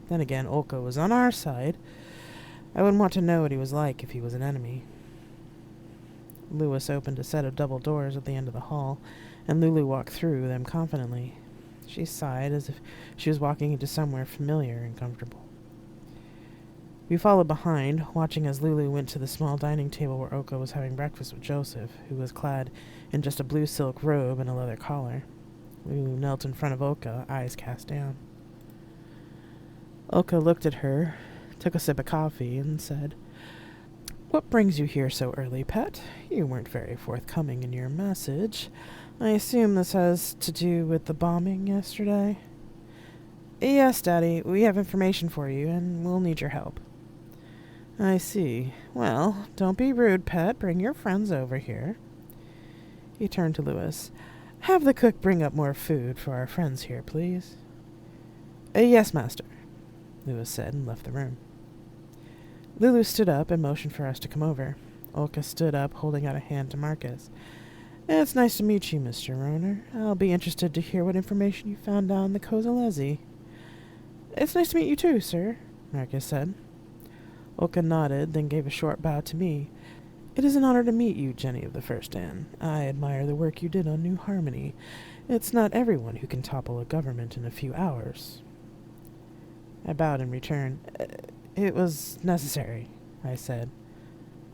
Then again, Olka was on our side. I wouldn't want to know what he was like if he was an enemy. Louis opened a set of double doors at the end of the hall, and Lulu walked through them confidently. She sighed as if she was walking into somewhere familiar and comfortable. We followed behind, watching as Lulu went to the small dining table where Olka was having breakfast with Joseph, who was clad in just a blue silk robe and a leather collar. Lulu knelt in front of Olka, eyes cast down. Olka looked at her, took a sip of coffee, and said, What brings you here so early, pet? You weren't very forthcoming in your message. I assume this has to do with the bombing yesterday? Yes, Daddy. We have information for you, and we'll need your help. I see. Well, don't be rude, pet. Bring your friends over here. He turned to Lewis. Have the cook bring up more food for our friends here, please. Yes, master, Lewis said and left the room. Lulu stood up and motioned for us to come over. Olka stood up, holding out a hand to Marcus. It's nice to meet you, Mr. Roner. I'll be interested to hear what information you found down the Kozalezi. It's nice to meet you too, sir, Marcus said. Olka nodded, then gave a short bow to me. It is an honor to meet you, Jenny of the First Anne. I admire the work you did on New Harmony. It's not everyone who can topple a government in a few hours. I bowed in return. It was necessary, I said,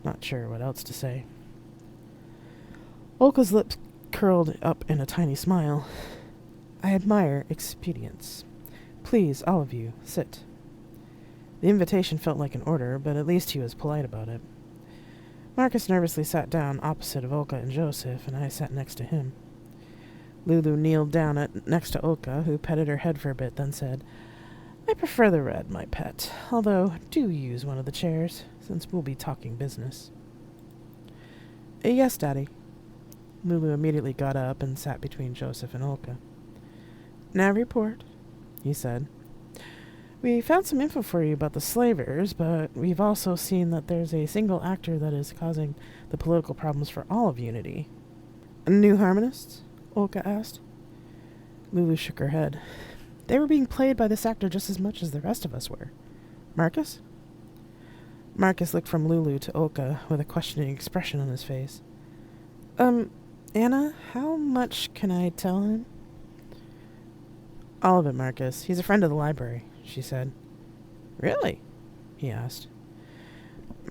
not sure what else to say. Olka's lips curled up in a tiny smile. I admire expedience. Please, all of you, sit. The invitation felt like an order, but at least he was polite about it. Marcus nervously sat down opposite of Olka and Joseph, and I sat next to him. Lulu kneeled down next to Olka, who petted her head for a bit, then said, I prefer the red, my pet, although do use one of the chairs, since we'll be talking business. Yes, Daddy. Lulu immediately got up and sat between Joseph and Olka. Now report, he said. We found some info for you about the slavers, but we've also seen that there's a single actor that is causing the political problems for all of Unity. New Harmonists? Olka asked. Lulu shook her head. They were being played by this actor just as much as the rest of us were. Marcus? Marcus looked from Lulu to Olka with a questioning expression on his face. Anna, how much can I tell him? All of it, Marcus. He's a friend of the library, she said. Really? He asked.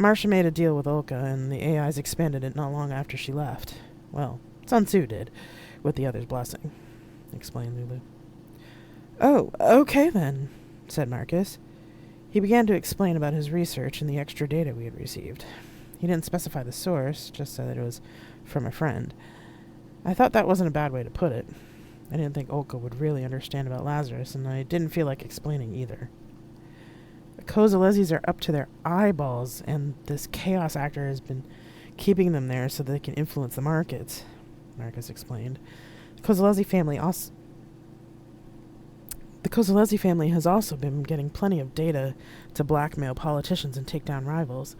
Marcia made a deal with Olka, and the AIs expanded it not long after she left. Well, Sun Tzu did, with the other's blessing, explained Lulu. Oh, okay then, said Marcus. He began to explain about his research and the extra data we had received. He didn't specify the source, just said that it was from a friend. I thought that wasn't a bad way to put it. I didn't think Olka would really understand about Lazarus, and I didn't feel like explaining either. The Kozalezis are up to their eyeballs, and this chaos actor has been keeping them there so that they can influence the markets, Marcus explained. The Kozalezi family has also been getting plenty of data to blackmail politicians and take down rivals.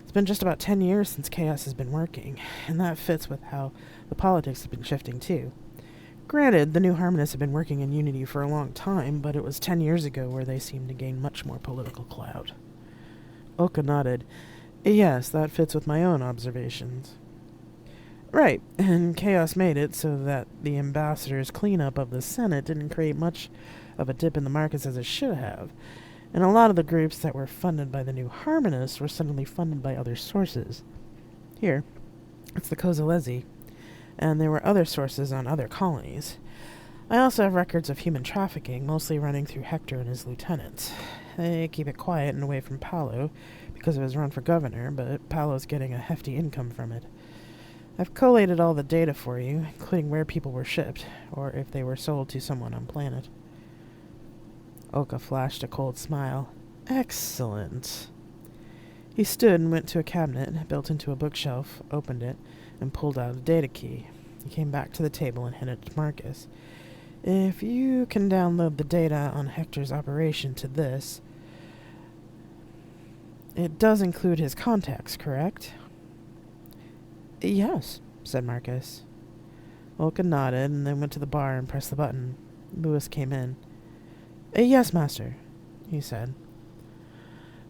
It's been just about 10 years since chaos has been working, and that fits with how the politics have been shifting too. Granted, the New Harmonists have been working in Unity for a long time, but it was 10 years ago where they seemed to gain much more political clout. Olka nodded. Yes, that fits with my own observations. Right, and chaos made it so that the ambassador's cleanup of the Senate didn't create much of a dip in the markets as it should have, and a lot of the groups that were funded by the New Harmonists were suddenly funded by other sources. Here, it's the Kozalezi, and there were other sources on other colonies. I also have records of human trafficking, mostly running through Hector and his lieutenants. They keep it quiet and away from Paolo because of his run for governor, but Paolo's getting a hefty income from it. I've collated all the data for you, including where people were shipped, or if they were sold to someone on planet. Olka flashed a cold smile. Excellent. He stood and went to a cabinet built into a bookshelf, opened it, and pulled out a data key. He came back to the table and handed it to Marcus. If you can download the data on Hector's operation to this, it does include his contacts, correct? Yes, said Marcus. Olka nodded and then went to the bar and pressed the button. Lewis came in. Yes, master, he said.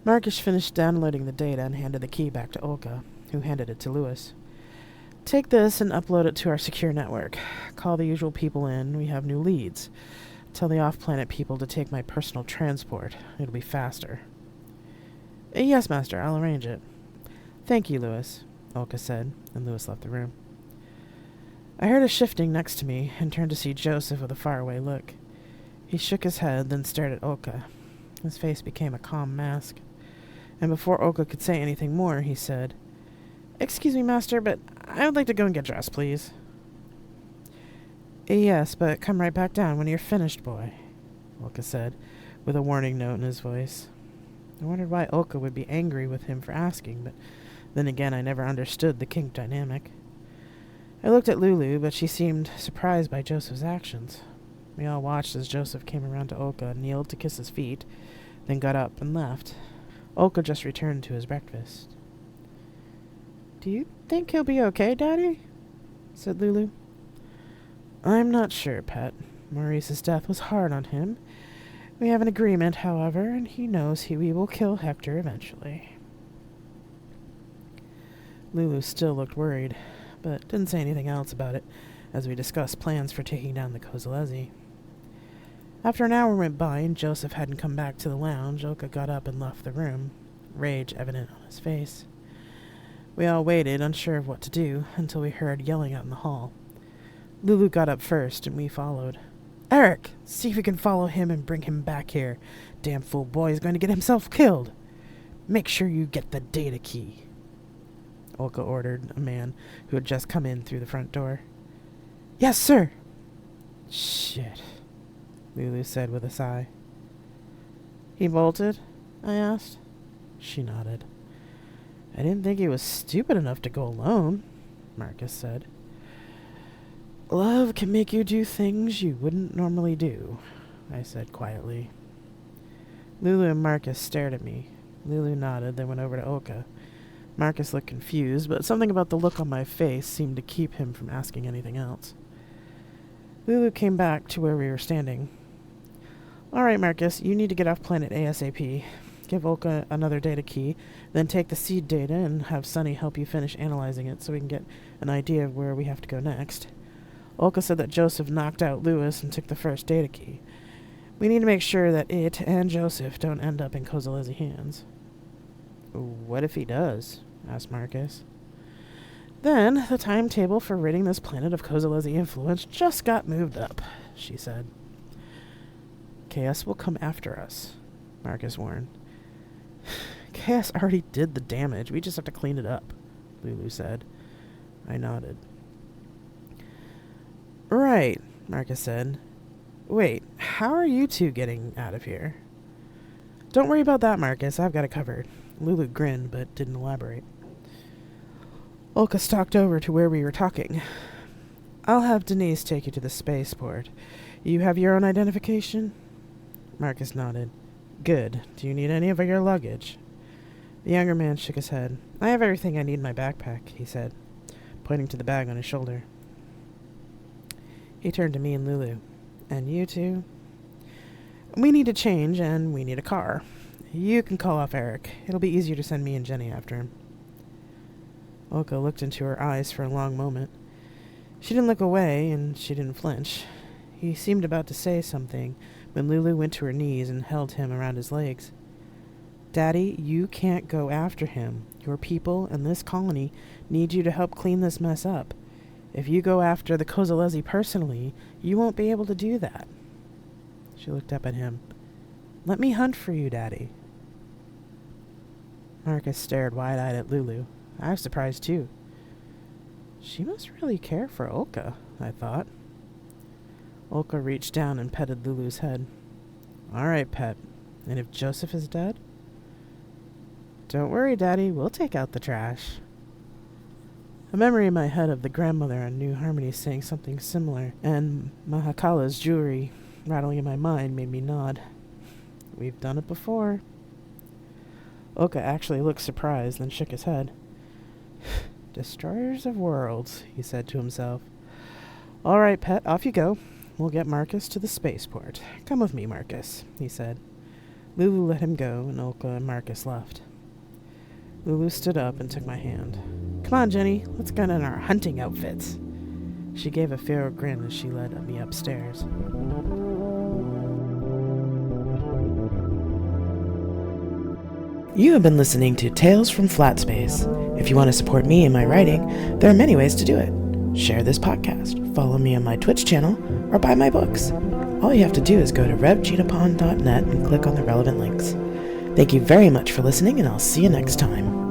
Marcus finished downloading the data and handed the key back to Olka, who handed it to Lewis. Take this and upload it to our secure network. Call the usual people in. We have new leads. Tell the off-planet people to take my personal transport. It'll be faster. Yes, master, I'll arrange it. Thank you, Lewis, Olka said, and Lewis left the room. I heard a shifting next to me and turned to see Joseph with a faraway look. He shook his head, then stared at Olka. His face became a calm mask. and before Oka could say anything more, he said, "Excuse me, master, but I would like to go and get dressed, please." "Yes, but come right back down when you're finished, boy," Oka said, with a warning note in his voice. I wondered why Oka would be angry with him for asking, but then again I never understood the kink dynamic. I looked at Lulu, but she seemed surprised by Joseph's actions. We all watched as Joseph came around to Oka, kneeled to kiss his feet, then got up and left. Oka just returned to his breakfast. "Do you think he'll be okay, Daddy?" said Lulu. "I'm not sure, Pet. Maurice's death was hard on him. We have an agreement, however, and he knows we will kill Hector eventually." Lulu still looked worried, but didn't say anything else about it as we discussed plans for taking down the Kozolezi. After an hour went by and Joseph hadn't come back to the lounge, Oka got up and left the room, rage evident on his face. We all waited, unsure of what to do, until we heard yelling out in the hall. Lulu got up first, and we followed. "Eric, see if you can follow him and bring him back here. Damn fool boy is going to get himself killed. Make sure you get the data key," Olga ordered a man who had just come in through the front door. "Yes, sir." "Shit," Lulu said with a sigh. "He bolted?" I asked. She nodded. "I didn't think he was stupid enough to go alone," Marcus said. "Love can make you do things you wouldn't normally do," I said quietly. Lulu and Marcus stared at me. Lulu nodded, then went over to Oka. Marcus looked confused, but something about the look on my face seemed to keep him from asking anything else. Lulu came back to where we were standing. "All right, Marcus, you need to get off planet ASAP. Give Oka another data key, then take the seed data and have Sunny help you finish analyzing it so we can get an idea of where we have to go next." Olka said that Joseph knocked out Lewis and took the first data key. We need to make sure that it and Joseph don't end up in Kozolezi hands. "What if he does?" asked Marcus. "Then the timetable for ridding this planet of Kozolezi influence just got moved up," she said. "KS will come after us," Marcus warned. "KS already did the damage. We just have to clean it up," Lulu said. I nodded. "Right," Marcus said. "Wait, how are you two getting out of here?" "Don't worry about that, Marcus. I've got it covered." Lulu grinned, but didn't elaborate. Olka stalked over to where we were talking. "I'll have Denise take you to the spaceport. You have your own identification?" Marcus nodded. "Good. Do you need any of your luggage?" The younger man shook his head. "I have everything I need in my backpack," he said, pointing to the bag on his shoulder. He turned to me and Lulu. "And you two?" "We need to change, and we need a car. You can call off Eric. It'll be easier to send me and Jenny after him." Olka looked into her eyes for a long moment. She didn't look away, and she didn't flinch. He seemed about to say something when Lulu went to her knees and held him around his legs. "Daddy, you can't go after him. Your people and this colony need you to help clean this mess up. If you go after the Kozolezi personally, you won't be able to do that." She looked up at him. "Let me hunt for you, Daddy." Marcus stared wide-eyed at Lulu. I was surprised, too. She must really care for Olka, I thought. Olka reached down and petted Lulu's head. "All right, pet. And if Joseph is dead?" "Don't worry, Daddy. We'll take out the trash." A memory in my head of the grandmother on New Harmony saying something similar, and Mahakala's jewelry rattling in my mind made me nod. We've done it before. Oka actually looked surprised, then shook his head. "Destroyers of worlds," he said to himself. "All right, pet, off you go. We'll get Marcus to the spaceport. Come with me, Marcus," he said. Lulu let him go, and Olka and Marcus left. Lulu stood up and took my hand. "Come on, Jenny, let's get in our hunting outfits." She gave a fair grin as she led me upstairs. You have been listening to Tales from Flat Space. If you want to support me in my writing, there are many ways to do it. Share this podcast, follow me on my Twitch channel, or buy my books. All you have to do is go to revgitapon.net and click on the relevant links. Thank you very much for listening, and I'll see you next time.